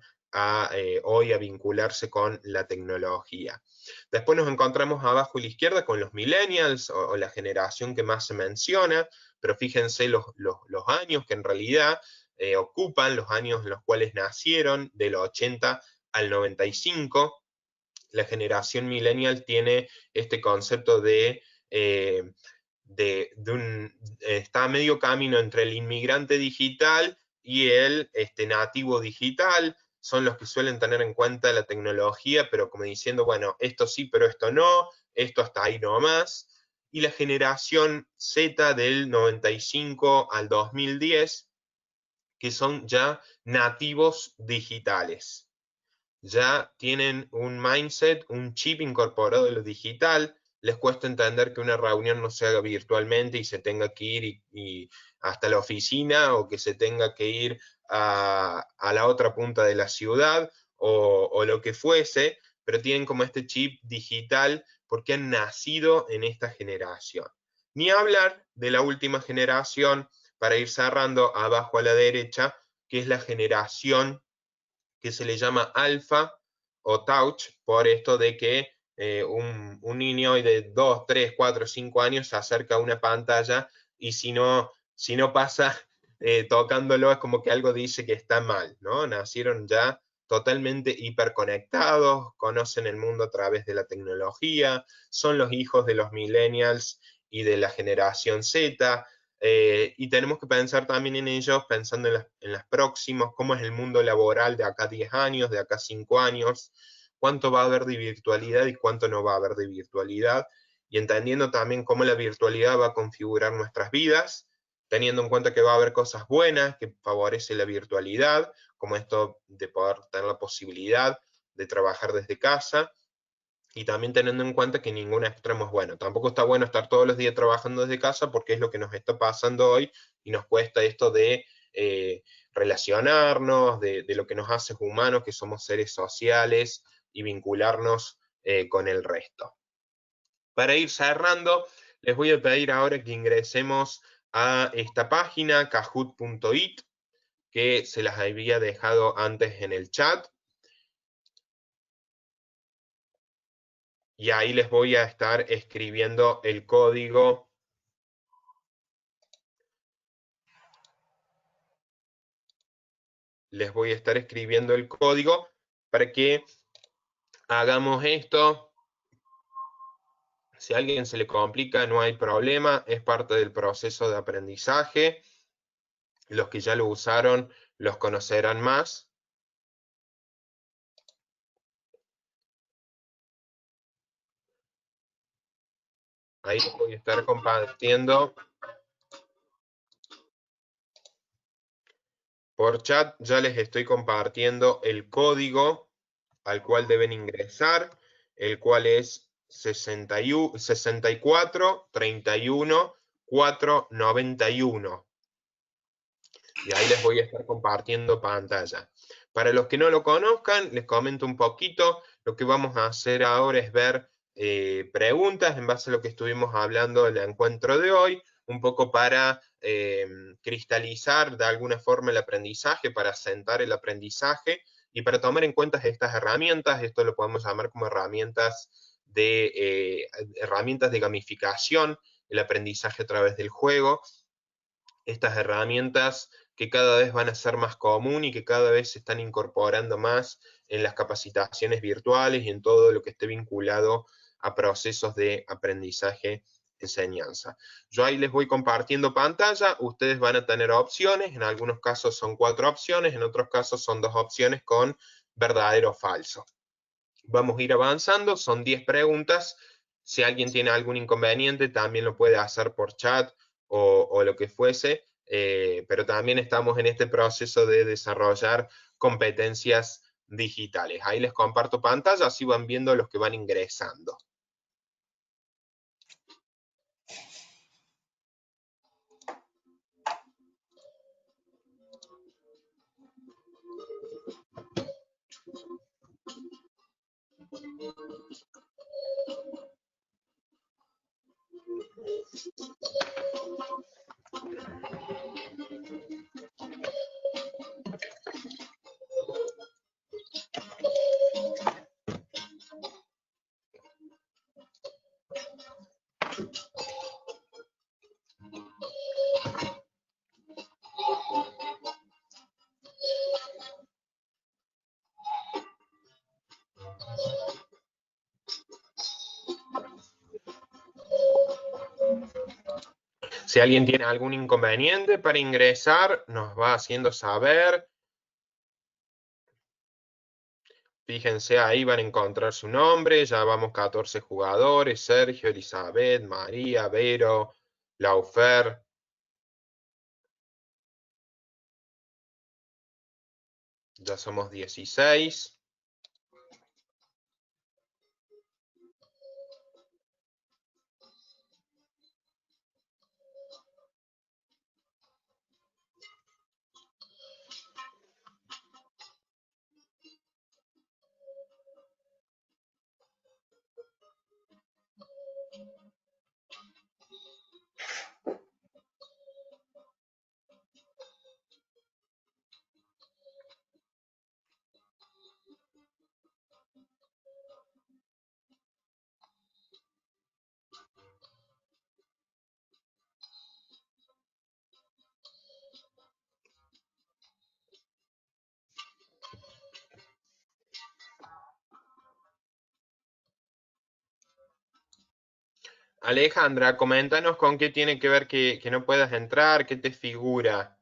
[SPEAKER 3] hoy a vincularse con la tecnología. Después nos encontramos abajo a la izquierda con los millennials o la generación que más se menciona, pero fíjense los años que en realidad ocupan, los años en los cuales nacieron, del 80 al 95. La generación millennial tiene este concepto está a medio camino entre el inmigrante digital y el nativo digital. son los que suelen tener en cuenta la tecnología, pero como diciendo, bueno, esto sí, pero esto no, esto hasta ahí nomás. Y la generación Z del 95 al 2010, que son ya nativos digitales. Ya tienen un mindset, un chip incorporado de lo digital. Les cuesta entender que una reunión no se haga virtualmente y se tenga que ir y hasta la oficina, o que se tenga que ir a la otra punta de la ciudad, o lo que fuese, pero tienen como este chip digital porque han nacido en esta generación. Ni hablar de la última generación, para ir cerrando abajo a la derecha, que es la generación que se le llama alfa o touch, por esto de que un niño de 2, 3, 4, 5 años se acerca a una pantalla y si no pasa tocándolo, es como que algo dice que está mal, ¿no? Nacieron ya totalmente hiperconectados, conocen el mundo a través de la tecnología, son los hijos de los millennials y de la generación Z, y tenemos que pensar también en ellos, pensando en las próximas, cómo es el mundo laboral de acá 10 años, de acá 5 años, cuánto va a haber de virtualidad y cuánto no va a haber de virtualidad, y entendiendo también cómo la virtualidad va a configurar nuestras vidas, teniendo en cuenta que va a haber cosas buenas que favorece la virtualidad, como esto de poder tener la posibilidad de trabajar desde casa, y también teniendo en cuenta que ningún extremo es bueno. Tampoco está bueno estar todos los días trabajando desde casa, porque es lo que nos está pasando hoy y nos cuesta esto de relacionarnos, de lo que nos hace humanos, que somos seres sociales, y vincularnos con el resto. Para ir cerrando, les voy a pedir ahora que ingresemos a esta página, kahoot.it, que se las había dejado antes en el chat. Y ahí les voy a estar escribiendo el código. Les voy a estar escribiendo el código para que hagamos esto. Si a alguien se le complica, no hay problema, es parte del proceso de aprendizaje. Los que ya lo usaron los conocerán más. Ahí les voy a estar compartiendo por chat, ya les estoy compartiendo el código al cual deben ingresar, el cual es 64 31 491. Y ahí les voy a estar compartiendo pantalla. Para los que no lo conozcan, les comento un poquito. Lo que vamos a hacer ahora es ver preguntas en base a lo que estuvimos hablando del encuentro de hoy, un poco para cristalizar de alguna forma el aprendizaje, para asentar el aprendizaje y para tomar en cuenta estas herramientas. Esto lo podemos llamar como herramientas de gamificación, el aprendizaje a través del juego. Estas herramientas que cada vez van a ser más común y que cada vez se están incorporando más en las capacitaciones virtuales y en todo lo que esté vinculado a procesos de aprendizaje, enseñanza. Yo ahí les voy compartiendo pantalla, ustedes van a tener opciones, en algunos casos son 4 opciones, en otros casos son 2 opciones con verdadero o falso. Vamos a ir avanzando, son 10 preguntas. Si alguien tiene algún inconveniente, también lo puede hacer por chat o lo que fuese, pero también estamos en este proceso de desarrollar competencias digitales. Ahí les comparto pantalla, así van viendo los que van ingresando. Si alguien tiene algún inconveniente para ingresar, nos va haciendo saber. Fíjense, ahí van a encontrar su nombre, ya vamos 14 jugadores, Sergio, Elizabeth, María, Vero, Laufer. Ya somos 16. Alejandra, coméntanos con qué tiene que ver que no puedas entrar, qué te figura.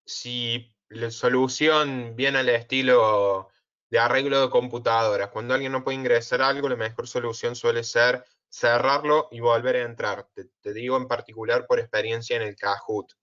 [SPEAKER 3] Si la solución viene al estilo de arreglo de computadoras, cuando alguien no puede ingresar algo, la mejor solución suele ser cerrarlo y volver a entrar. Te digo en particular por experiencia en el Kahoot.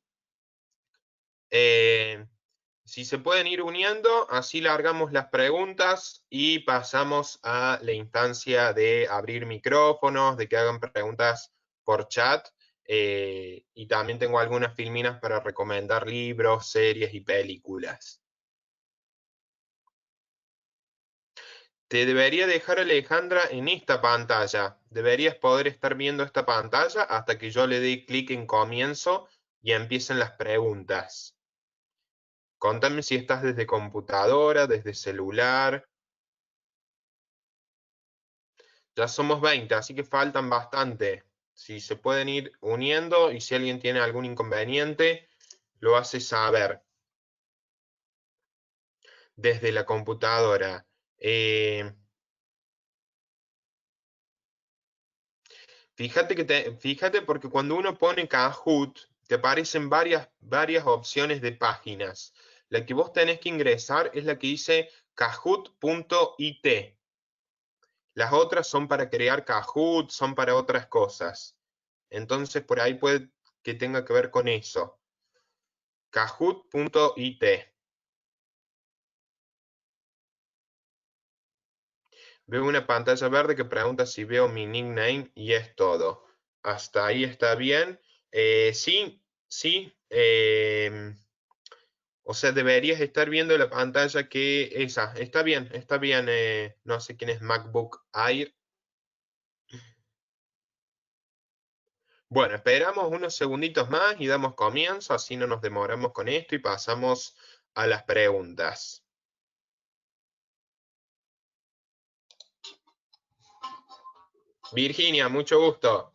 [SPEAKER 3] Si se pueden ir uniendo, así largamos las preguntas y pasamos a la instancia de abrir micrófonos, de que hagan preguntas por chat. Y también tengo algunas filminas para recomendar libros, series y películas. Te debería dejar, Alejandra, en esta pantalla. Deberías poder estar viendo esta pantalla hasta que yo le dé clic en comienzo y empiecen las preguntas. Contame si estás desde computadora, desde celular. Ya somos 20, así que faltan bastante. Si se pueden ir uniendo y si alguien tiene algún inconveniente, lo hace saber desde la computadora. Fíjate porque cuando uno pone Kahoot, te aparecen varias opciones de páginas. La que vos tenés que ingresar es la que dice kahoot.it. Las otras son para crear Kahoot, son para otras cosas. Entonces por ahí puede que tenga que ver con eso. Kahoot.it. Veo una pantalla verde que pregunta si veo mi nickname y es todo. Hasta ahí está bien. Sí, sí. O sea, deberías estar viendo la pantalla que esa. Está bien, está bien. No sé quién es MacBook Air. Bueno, esperamos unos segunditos más y damos comienzo, así no nos demoramos con esto y pasamos a las preguntas. Virginia, mucho gusto.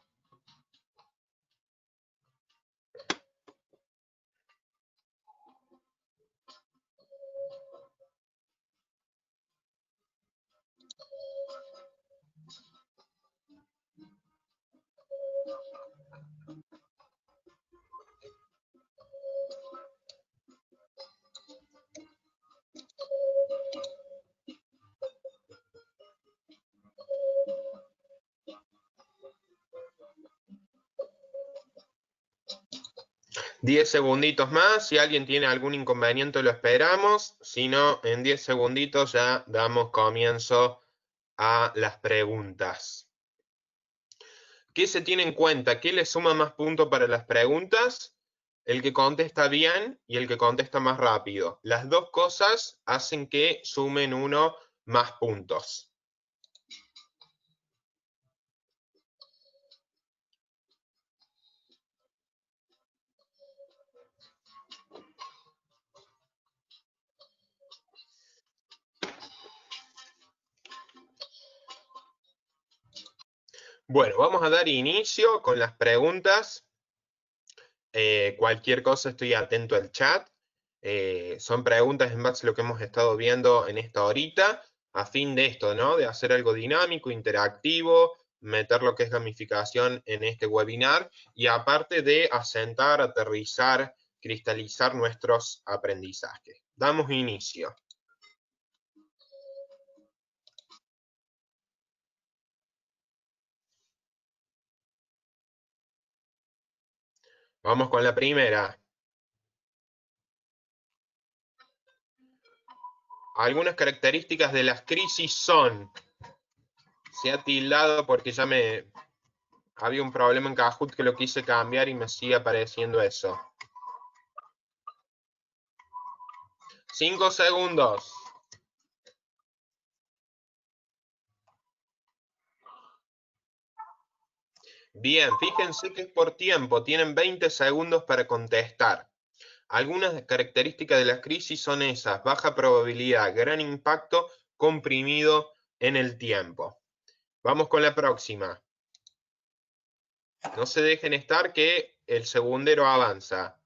[SPEAKER 3] Diez segunditos más, si alguien tiene algún inconveniente lo esperamos, si no, en 10 segunditos ya damos comienzo a las preguntas. ¿Qué se tiene en cuenta? ¿Qué le suma más puntos para las preguntas? El que contesta bien y el que contesta más rápido. Las dos cosas hacen que sumen uno más puntos. Bueno, vamos a dar inicio con las preguntas. Cualquier cosa estoy atento al chat. Son preguntas en base a lo que hemos estado viendo en esta horita, a fin de esto, ¿no? De hacer algo dinámico, interactivo, meter lo que es gamificación en este webinar y aparte de asentar, aterrizar, cristalizar nuestros aprendizajes. Damos inicio. Vamos con la primera. Algunas características de las crisis son... Se ha tildado porque ya había un problema en Kahoot que lo quise cambiar y me sigue apareciendo eso. 5 segundos. Bien, fíjense que es por tiempo, tienen 20 segundos para contestar. Algunas características de la crisis son esas: baja probabilidad, gran impacto, comprimido en el tiempo. Vamos con la próxima. No se dejen estar que el segundero avanza.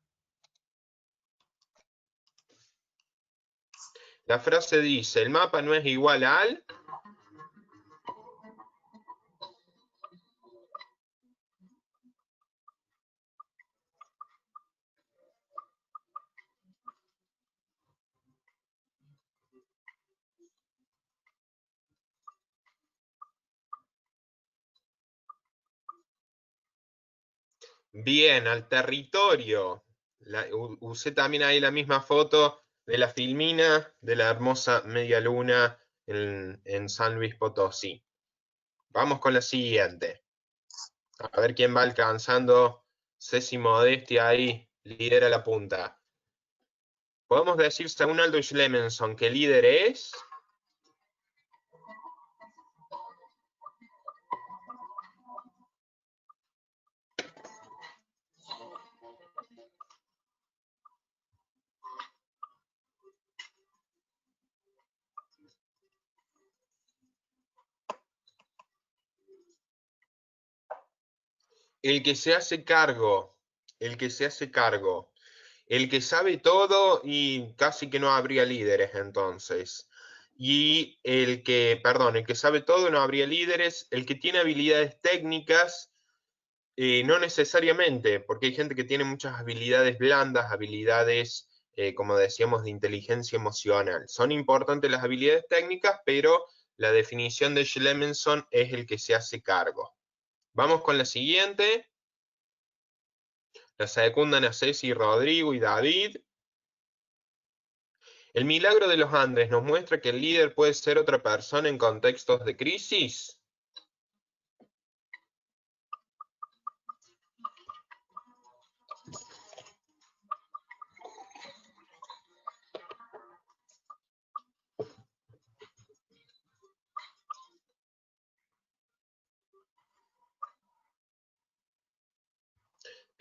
[SPEAKER 3] La frase dice: el mapa no es igual al... Bien, al territorio. Usé también ahí la misma foto de la filmina de la hermosa media luna en San Luis Potosí. Vamos con la siguiente. A ver quién va alcanzando. Ceci Modestia ahí lidera la punta. Podemos decir, según Aldo Schlemenson, que el líder es... el que se hace cargo. El que se hace cargo. El que sabe todo y casi que no habría líderes entonces. Y el que sabe todo no habría líderes. El que tiene habilidades técnicas, no necesariamente, porque hay gente que tiene muchas habilidades blandas, habilidades, como decíamos, de inteligencia emocional. Son importantes las habilidades técnicas, pero la definición de Schlemenson es el que se hace cargo. Vamos con la siguiente. La secundan a Ceci, Rodrigo y David. El milagro de los Andes nos muestra que el líder puede ser otra persona en contextos de crisis.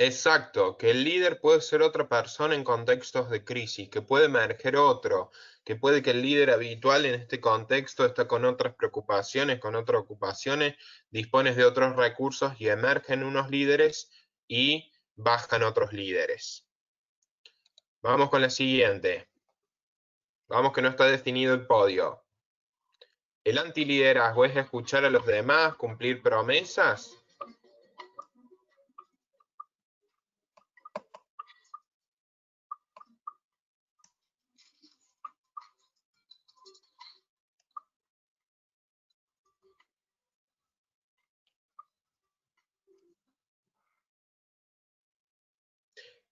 [SPEAKER 3] Exacto, que el líder puede ser otra persona en contextos de crisis, que puede emerger otro, que puede que el líder habitual en este contexto está con otras preocupaciones, con otras ocupaciones, dispone de otros recursos y emergen unos líderes y bajan otros líderes. Vamos con la siguiente. Vamos que no está definido el podio. ¿El antiliderazgo es escuchar a los demás, cumplir promesas?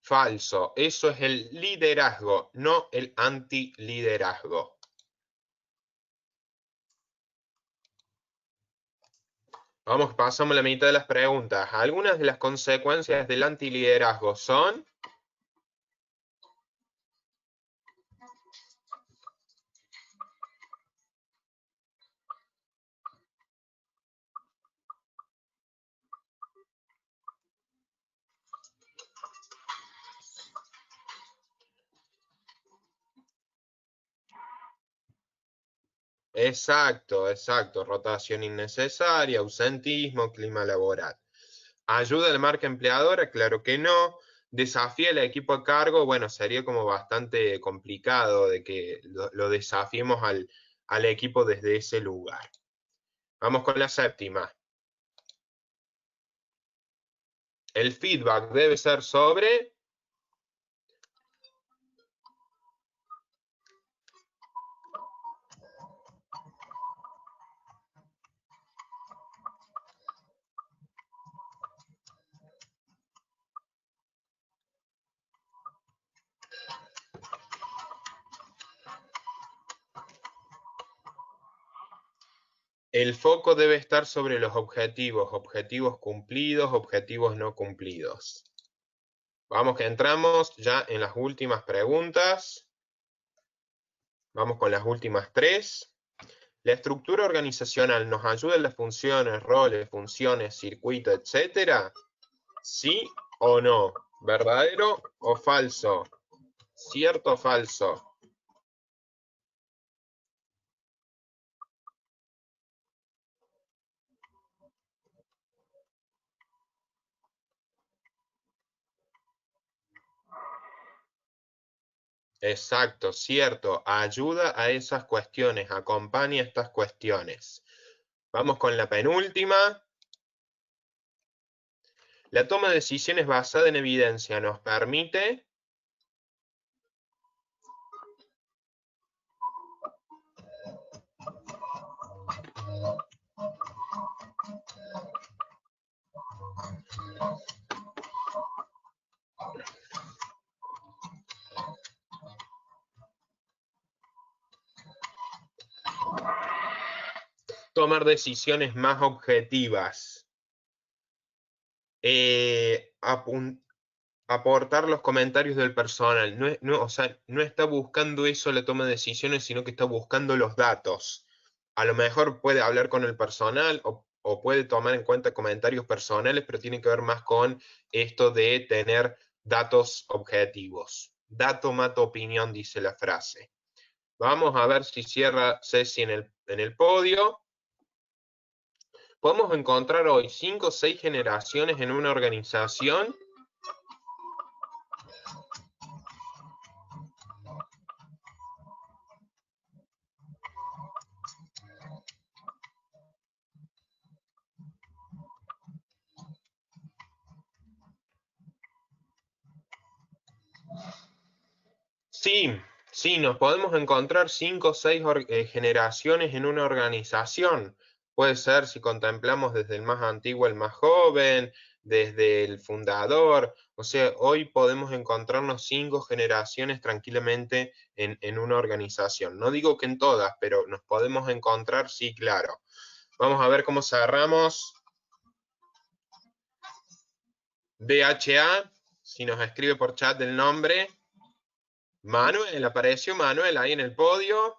[SPEAKER 3] Falso. Eso es el liderazgo, no el antiliderazgo. Vamos, pasamos la mitad de las preguntas. Algunas de las consecuencias del antiliderazgo son... Exacto, exacto. Rotación innecesaria, ausentismo, clima laboral. ¿Ayuda a la marca empleadora? Claro que no. ¿Desafía al equipo a cargo? Bueno, sería como bastante complicado de que lo desafiemos al equipo desde ese lugar. Vamos con la séptima. El feedback debe ser sobre... El foco debe estar sobre los objetivos, objetivos cumplidos, objetivos no cumplidos. Vamos que entramos ya en las últimas preguntas. Vamos con las últimas 3. ¿La estructura organizacional nos ayuda en las funciones, roles, funciones, circuito, etcétera? ¿Sí o no? ¿Verdadero o falso? ¿Cierto o falso? Exacto, cierto. Ayuda a esas cuestiones, acompaña estas cuestiones. Vamos con la penúltima. La toma de decisiones basada en evidencia nos permite... tomar decisiones más objetivas. Aportar los comentarios del personal. O sea, no está buscando eso la toma de decisiones, sino que está buscando los datos. A lo mejor puede hablar con el personal o puede tomar en cuenta comentarios personales, pero tiene que ver más con esto de tener datos objetivos. Dato mata opinión, dice la frase. Vamos a ver si cierra Ceci en el podio. Podemos encontrar hoy 5 o 6 generaciones en una organización. Sí, nos podemos encontrar 5 o 6 generaciones en una organización. Puede ser si contemplamos desde el más antiguo al más joven, desde el fundador. O sea, hoy podemos encontrarnos 5 generaciones tranquilamente en una organización. No digo que en todas, pero nos podemos encontrar, sí, claro. Vamos a ver cómo cerramos. DHA, si nos escribe por chat el nombre. Manuel, apareció Manuel ahí en el podio.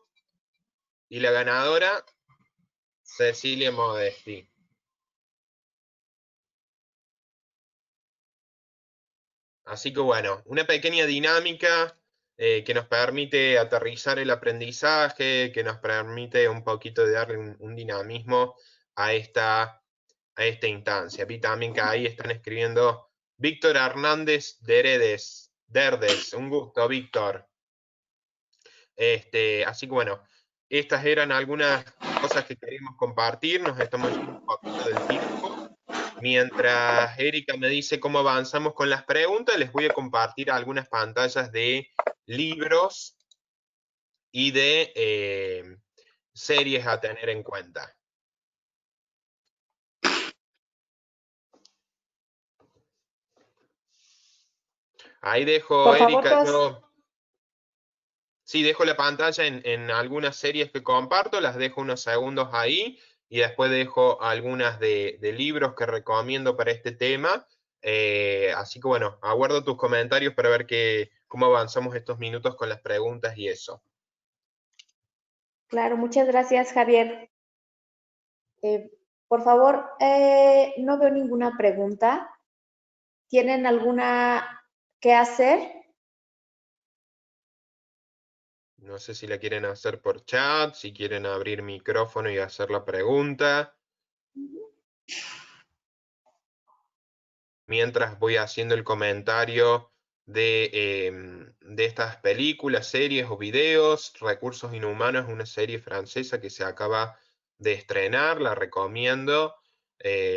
[SPEAKER 3] Y la ganadora, Cecilia Modesti. Así que bueno, una pequeña dinámica que nos permite aterrizar el aprendizaje, que nos permite un poquito de darle un dinamismo a esta instancia. Vi también que ahí están escribiendo Víctor Hernández Derdes. Un gusto, Víctor. Así que bueno, estas eran algunas cosas que queríamos compartir. Nos estamos yendo un poquito del tiempo. Mientras Erika me dice cómo avanzamos con las preguntas, les voy a compartir algunas pantallas de libros y de series a tener en cuenta. Ahí dejo,
[SPEAKER 2] por
[SPEAKER 3] Erika,
[SPEAKER 2] favor,
[SPEAKER 3] sí, dejo la pantalla en algunas series que comparto, las dejo unos segundos ahí, y después dejo algunas de libros que recomiendo para este tema. Así que bueno, aguardo tus comentarios para ver cómo avanzamos estos minutos con las preguntas y eso.
[SPEAKER 2] Claro, muchas gracias, Javier. Por favor, no veo ninguna pregunta. ¿Tienen alguna que hacer?
[SPEAKER 3] No sé si la quieren hacer por chat, si quieren abrir micrófono y hacer la pregunta. Mientras voy haciendo el comentario de estas películas, series o videos. Recursos Inhumanos es una serie francesa que se acaba de estrenar, la recomiendo.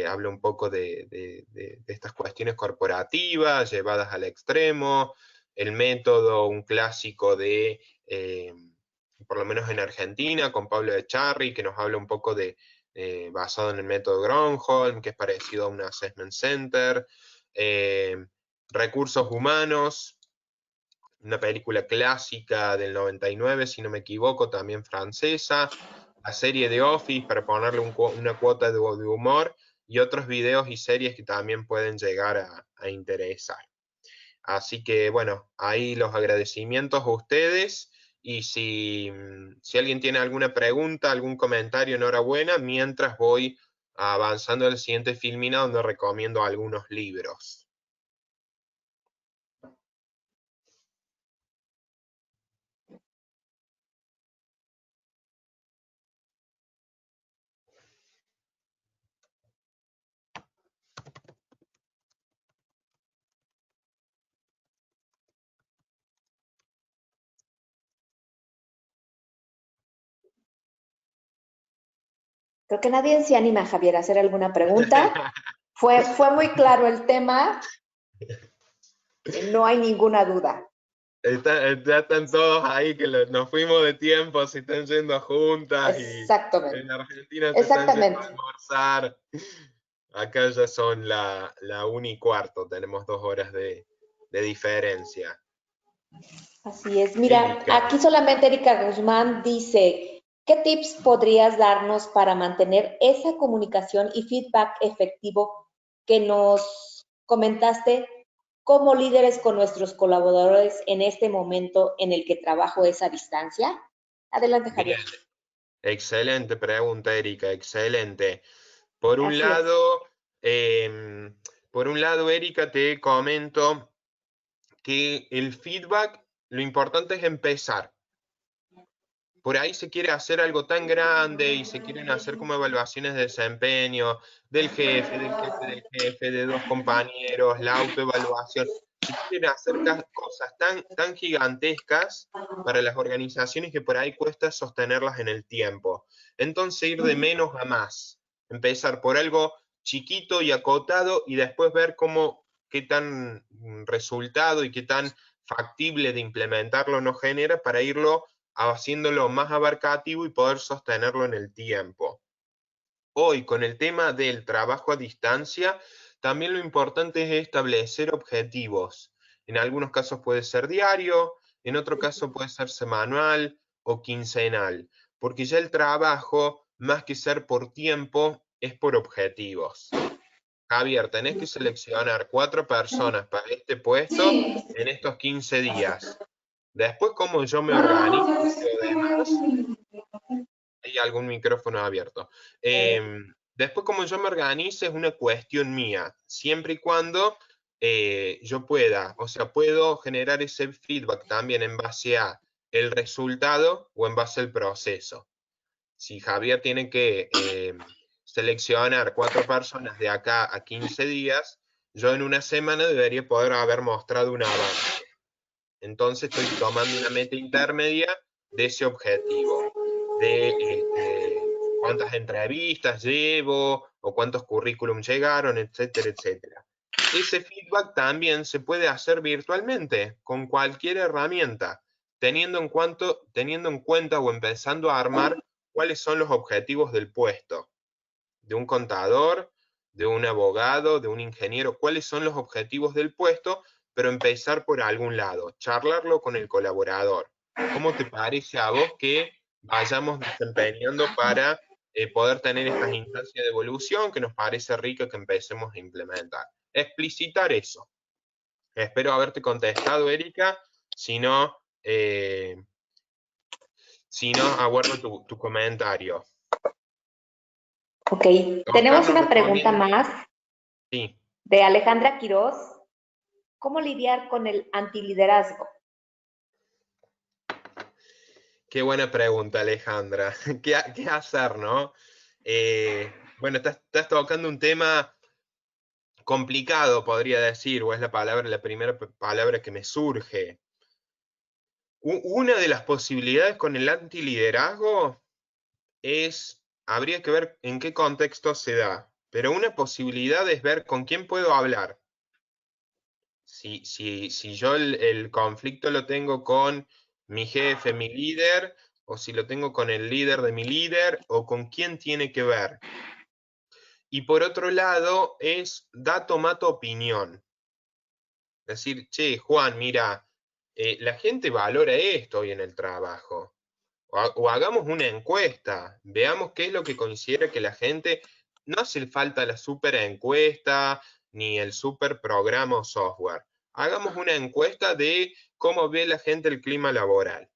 [SPEAKER 3] Habla un poco de estas cuestiones corporativas llevadas al extremo, el método, un clásico por lo menos en Argentina, con Pablo Echarri, que nos habla un poco basado en el método Gronholm, que es parecido a un assessment center. Recursos Humanos, una película clásica del 99, si no me equivoco, también francesa. la serie de Office para ponerle una cuota de humor, y otros videos y series que también pueden llegar a interesar. Así que bueno, ahí los agradecimientos a ustedes, y si alguien tiene alguna pregunta, algún comentario, enhorabuena, mientras voy avanzando al siguiente filmina donde recomiendo algunos libros.
[SPEAKER 2] Creo que nadie se anima, Javier, a hacer alguna pregunta. Fue muy claro el tema. No hay ninguna duda.
[SPEAKER 3] Están todos ahí que nos fuimos de tiempo, se están yendo juntas,
[SPEAKER 2] Exactamente.
[SPEAKER 3] y en Argentina se están yendo a almorzar. Acá ya son la 1:15, tenemos 2 horas de diferencia.
[SPEAKER 2] Así es. Mira, aquí solamente Erika Guzmán dice, ¿qué tips podrías darnos para mantener esa comunicación y feedback efectivo que nos comentaste como líderes con nuestros colaboradores en este momento en el que trabajo es a distancia? Adelante, Javier.
[SPEAKER 3] Bien. Excelente pregunta, Erika, excelente. Por un lado, Erika, te comento que el feedback, lo importante es empezar. Por ahí se quiere hacer algo tan grande y se quieren hacer como evaluaciones de desempeño del jefe, de 2 compañeros, la autoevaluación. Se quieren hacer cosas tan gigantescas para las organizaciones que por ahí cuesta sostenerlas en el tiempo. Entonces ir de menos a más. Empezar por algo chiquito y acotado y después ver qué tan resultado y qué tan factible de implementarlo nos genera para irlo haciéndolo más abarcativo y poder sostenerlo en el tiempo. Hoy, con el tema del trabajo a distancia, también lo importante es establecer objetivos. En algunos casos puede ser diario, en otro caso puede ser semanal o quincenal, porque ya el trabajo, más que ser por tiempo, es por objetivos. Javier, tenés que seleccionar 4 personas para este puesto en estos 15 días. Después, cómo yo me organizo y lo demás, hay algún micrófono abierto. Después, cómo yo me organizo es una cuestión mía, siempre y cuando yo pueda, o sea, puedo generar ese feedback también en base a el resultado o en base al proceso. Si Javier tiene que seleccionar 4 personas de acá a 15 días, yo en una semana debería poder haber mostrado un avance. Entonces estoy tomando una meta intermedia de ese objetivo, de cuántas entrevistas llevo, o cuántos currículum llegaron, etcétera, etcétera. Ese feedback también se puede hacer virtualmente, con cualquier herramienta, teniendo en cuenta o empezando a armar cuáles son los objetivos del puesto, de un contador, de un abogado, de un ingeniero, cuáles son los objetivos del puesto, pero empezar por algún lado, charlarlo con el colaborador. ¿Cómo te parece a vos que vayamos desempeñando para poder tener estas instancias de evolución que nos parece rico que empecemos a implementar? Explicitar eso. Espero haberte contestado, Erika. Si no, aguardo tu comentario.
[SPEAKER 2] Ok, tenemos una pregunta más de Alejandra Quiroz. ¿Cómo lidiar con el antiliderazgo?
[SPEAKER 3] Qué buena pregunta, Alejandra. ¿Qué hacer, no? Bueno, estás tocando un tema complicado, podría decir, o es la primera palabra que me surge. Una de las posibilidades con el antiliderazgo habría que ver en qué contexto se da, pero una posibilidad es ver con quién puedo hablar. Si yo el conflicto lo tengo con mi jefe, mi líder, o si lo tengo con el líder de mi líder, o con quién tiene que ver. Y por otro lado, es dato, mato, opinión. Decir, che, Juan, mira, la gente valora esto hoy en el trabajo. O hagamos una encuesta, veamos qué es lo que considera que la gente, no hace falta la super encuesta, ni el super programa o software. Hagamos una encuesta de cómo ve la gente el clima laboral.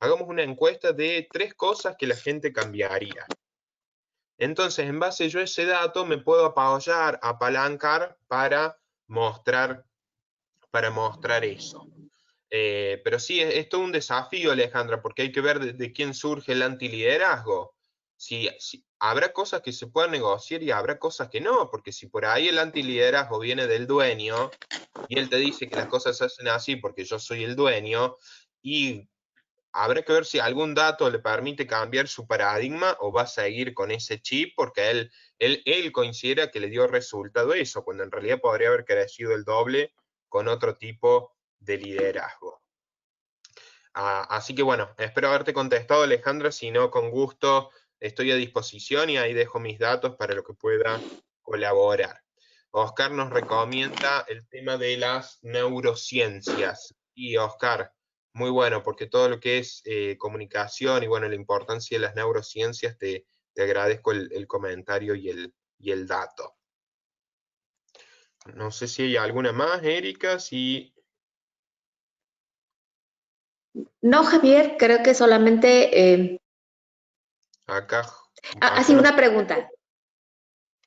[SPEAKER 3] Hagamos una encuesta de 3 cosas que la gente cambiaría. Entonces, en base yo a ese dato, me puedo apoyar, apalancar para mostrar eso. Pero sí, es todo un desafío, Alejandra, porque hay que ver de quién surge el antiliderazgo. Si habrá cosas que se puedan negociar y habrá cosas que no, porque si por ahí el antiliderazgo viene del dueño y él te dice que las cosas se hacen así porque yo soy el dueño, y habrá que ver si algún dato le permite cambiar su paradigma o va a seguir con ese chip porque él considera que le dio resultado eso, cuando en realidad podría haber crecido el doble con otro tipo de liderazgo. Así que bueno, espero haberte contestado, Alejandra, si no, con gusto estoy a disposición y ahí dejo mis datos para lo que pueda colaborar. Oscar nos recomienda el tema de las neurociencias. Y Oscar, muy bueno, porque todo lo que es comunicación y bueno, la importancia de las neurociencias, te agradezco el comentario y el dato. No sé si hay alguna más, Erika, si...
[SPEAKER 2] No, Javier, creo que solamente...
[SPEAKER 3] Acá...
[SPEAKER 2] sí, una pregunta.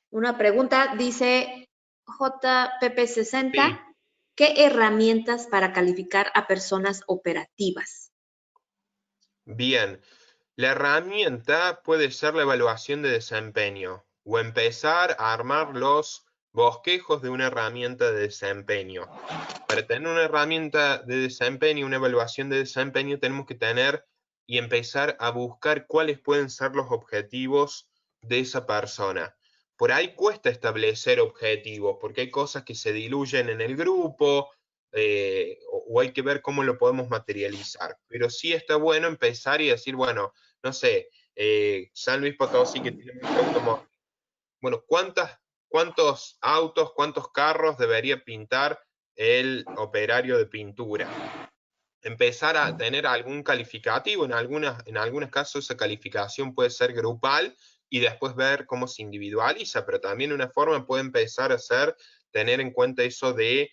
[SPEAKER 2] Una pregunta, dice JPP60, sí. ¿Qué herramientas para calificar a personas operativas?
[SPEAKER 3] Bien, la herramienta puede ser la evaluación de desempeño o empezar a armar los bosquejos de una herramienta de desempeño. Para tener una herramienta de desempeño, una evaluación de desempeño, tenemos que tener y empezar a buscar cuáles pueden ser los objetivos de esa persona. Por ahí cuesta establecer objetivos, porque hay cosas que se diluyen en el grupo, o hay que ver cómo lo podemos materializar. Pero sí está bueno empezar y decir, bueno, no sé, San Luis Potosí, que tiene mucho automóvil. Bueno, ¿cuántos autos, cuántos carros debería pintar el operario de pintura? Empezar a tener algún calificativo, en algunos casos esa calificación puede ser grupal y después ver cómo se individualiza, pero también una forma puede empezar a ser tener en cuenta eso de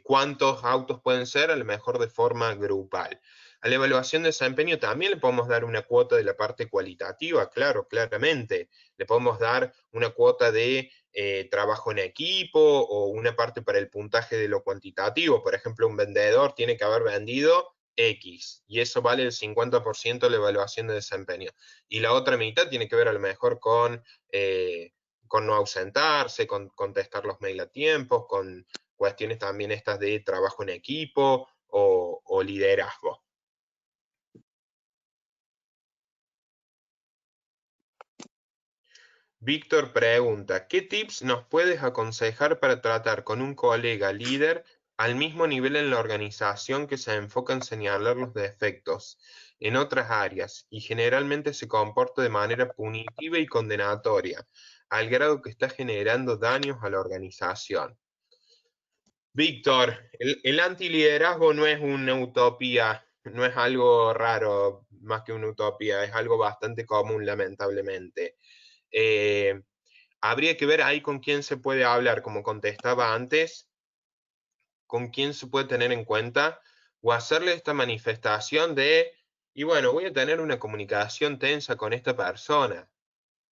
[SPEAKER 3] cuántos autos pueden ser, a lo mejor de forma grupal. A la evaluación de desempeño también le podemos dar una cuota de la parte cualitativa, claro, claramente. Le podemos dar una cuota de trabajo en equipo o una parte para el puntaje de lo cuantitativo. Por ejemplo, un vendedor tiene que haber vendido X, y eso vale el 50% de la evaluación de desempeño. Y la otra mitad tiene que ver a lo mejor con no ausentarse, con contestar los mails a tiempo, con cuestiones también estas de trabajo en equipo o liderazgo. Víctor pregunta, ¿qué tips nos puedes aconsejar para tratar con un colega líder al mismo nivel en la organización que se enfoca en señalar los defectos en otras áreas y generalmente se comporta de manera punitiva y condenatoria, al grado que está generando daños a la organización? Víctor, el antiliderazgo no es una utopía, no es algo raro más que una utopía, es algo bastante común, lamentablemente. Habría que ver ahí con quién se puede hablar, como contestaba antes, con quién se puede tener en cuenta, o hacerle esta manifestación de, y bueno, voy a tener una comunicación tensa con esta persona.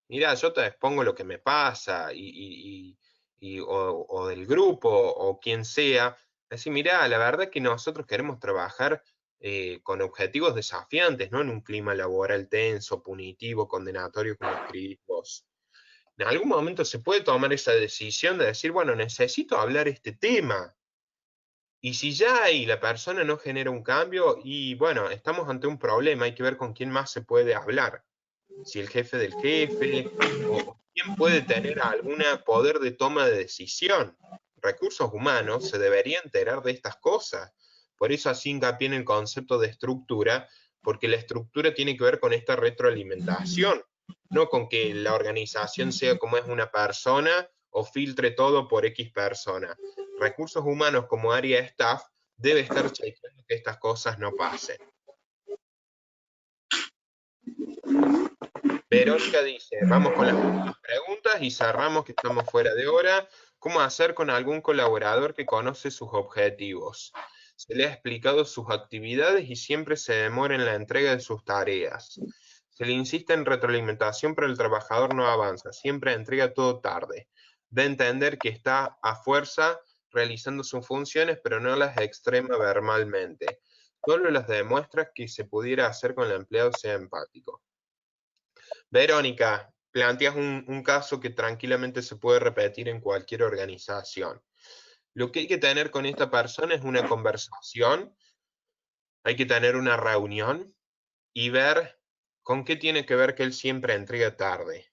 [SPEAKER 3] Mira, yo te expongo lo que me pasa, o del grupo, o quien sea. Así, mira, la verdad es que nosotros queremos trabajar con objetivos desafiantes, no en un clima laboral tenso, punitivo, condenatorio, como escribís vos. En algún momento se puede tomar esa decisión de decir, bueno, necesito hablar este tema. Y si ya ahí la persona no genera un cambio, y bueno, estamos ante un problema, hay que ver con quién más se puede hablar. Si el jefe del jefe, o quién puede tener algún poder de toma de decisión. Recursos humanos se debería enterar de estas cosas. Por eso así hincapié en el concepto de estructura, porque la estructura tiene que ver con esta retroalimentación, no con que la organización sea como es una persona o filtre todo por X persona. Recursos humanos como área staff debe estar chequeando que estas cosas no pasen. Verónica dice, vamos con las últimas preguntas y cerramos que estamos fuera de hora. ¿Cómo hacer con algún colaborador que conoce sus objetivos? Se le ha explicado sus actividades y siempre se demora en la entrega de sus tareas. Se le insiste en retroalimentación, pero el trabajador no avanza, siempre entrega todo tarde. Da a entender que está a fuerza realizando sus funciones, pero no las extrema verbalmente. Solo las demuestra que se pudiera hacer con el empleado sea empático. Verónica, planteas un caso que tranquilamente se puede repetir en cualquier organización. Lo que hay que tener con esta persona es una conversación, hay que tener una reunión y ver con qué tiene que ver que él siempre entrega tarde.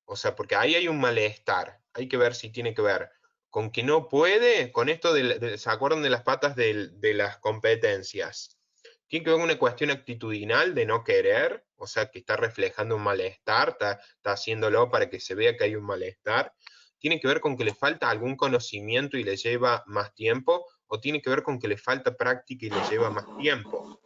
[SPEAKER 3] O sea, porque ahí hay un malestar, hay que ver si tiene que ver con que no puede, con esto ¿se acuerdan de las patas de las competencias? Tiene que ver con una cuestión actitudinal de no querer, o sea, que está reflejando un malestar, está haciéndolo para que se vea que hay un malestar. Tiene que ver con que le falta algún conocimiento y le lleva más tiempo, o tiene que ver con que le falta práctica y le lleva más tiempo.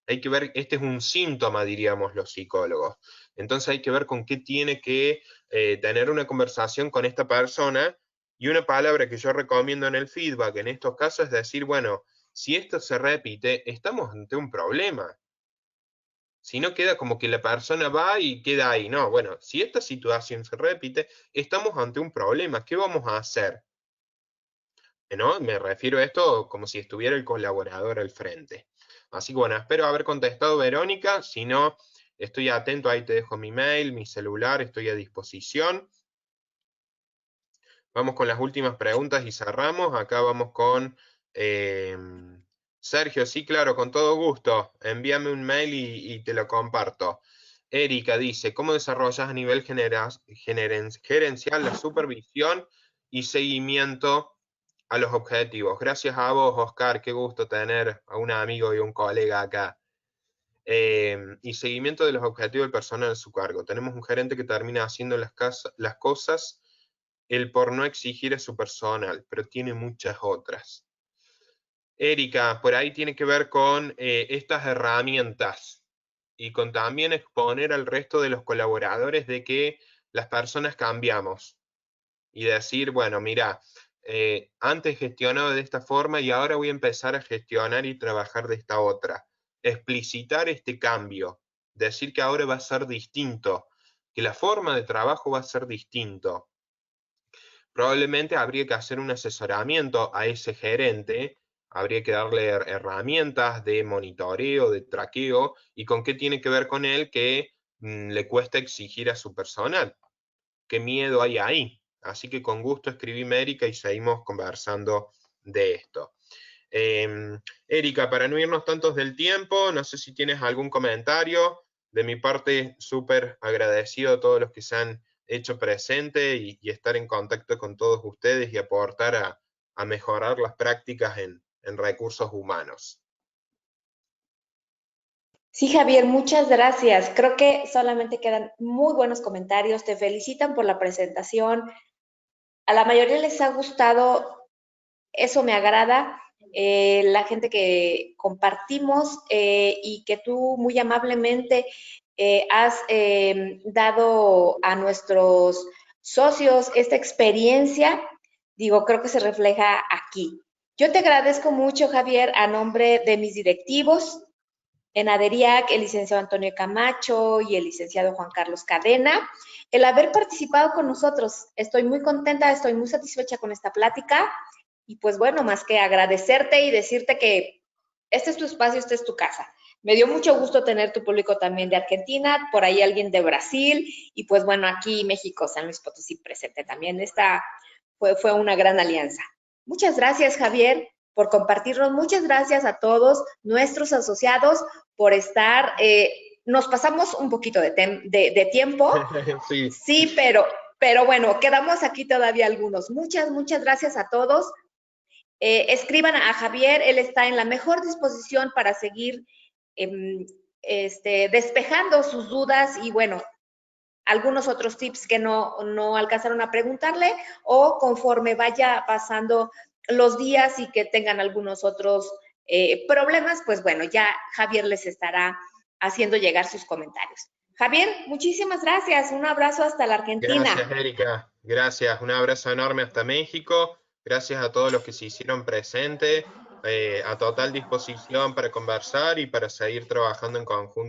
[SPEAKER 3] Hay que ver, este es un síntoma, diríamos los psicólogos. Entonces hay que ver con qué tiene que tener una conversación con esta persona, y una palabra que yo recomiendo en el feedback en estos casos es decir, bueno, si esto se repite, estamos ante un problema. Si no, queda como que la persona va y queda ahí. No, bueno, si esta situación se repite, estamos ante un problema. ¿Qué vamos a hacer? ¿No? Me refiero a esto como si estuviera el colaborador al frente. Así que bueno, espero haber contestado, Verónica. Si no, estoy atento, ahí te dejo mi mail, mi celular, estoy a disposición. Vamos con las últimas preguntas y cerramos. Acá vamos con Sergio. Sí, claro, con todo gusto. Envíame un mail y te lo comparto. Erika dice, ¿cómo desarrollas a nivel gerencial la supervisión y seguimiento a los objetivos? Gracias a vos, Oscar. Qué gusto tener a un amigo y un colega acá. Y seguimiento de los objetivos del personal en su cargo. Tenemos un gerente que termina haciendo las cosas el por no exigir a su personal, pero tiene muchas otras. Erika, por ahí tiene que ver con estas herramientas y con también exponer al resto de los colaboradores de que las personas cambiamos y decir, bueno, mira, antes gestionaba de esta forma y ahora voy a empezar a gestionar y trabajar de esta otra. Explicitar este cambio, decir que ahora va a ser distinto, que la forma de trabajo va a ser distinto. Probablemente habría que hacer un asesoramiento a ese gerente, habría que darle herramientas de monitoreo, de traqueo, y con qué tiene que ver con él que le cuesta exigir a su personal. ¿Qué miedo hay ahí? Así que con gusto escribíme, Erika, y seguimos conversando de esto. Erika, para no irnos tantos del tiempo, no sé si tienes algún comentario. De mi parte, súper agradecido a todos los que se han hecho presente y estar en contacto con todos ustedes y aportar a mejorar las prácticas en recursos humanos.
[SPEAKER 2] Sí, Javier, muchas gracias. Creo que solamente quedan muy buenos comentarios. Te felicitan por la presentación. A la mayoría les ha gustado, eso me agrada. La gente que compartimos y que tú muy amablemente has dado a nuestros socios esta experiencia, digo, creo que se refleja aquí. Yo te agradezco mucho, Javier, a nombre de mis directivos, en ADERIAC, el licenciado Antonio Camacho y el licenciado Juan Carlos Cadena, el haber participado con nosotros. Estoy muy contenta, estoy muy satisfecha con esta plática y pues bueno, más que agradecerte y decirte que este es tu espacio, esta es tu casa. Me dio mucho gusto tener tu público también de Argentina, por ahí alguien de Brasil y pues bueno, aquí México, San Luis Potosí presente también. Esta fue una gran alianza. Muchas gracias, Javier, por compartirnos. Muchas gracias a todos nuestros asociados por estar. Nos pasamos un poquito de tiempo.
[SPEAKER 3] Sí,
[SPEAKER 2] sí, pero bueno, quedamos aquí todavía algunos. Muchas gracias a todos. Escriban a Javier, él está en la mejor disposición para seguir despejando sus dudas y bueno, algunos otros tips que no alcanzaron a preguntarle o conforme vaya pasando los días y que tengan algunos otros problemas, pues bueno, ya Javier les estará haciendo llegar sus comentarios. Javier, muchísimas gracias. Un abrazo hasta la Argentina.
[SPEAKER 3] Gracias, Erika. Gracias. Un abrazo enorme hasta México. Gracias a todos los que se hicieron presentes. A total disposición para conversar y para seguir trabajando en conjunto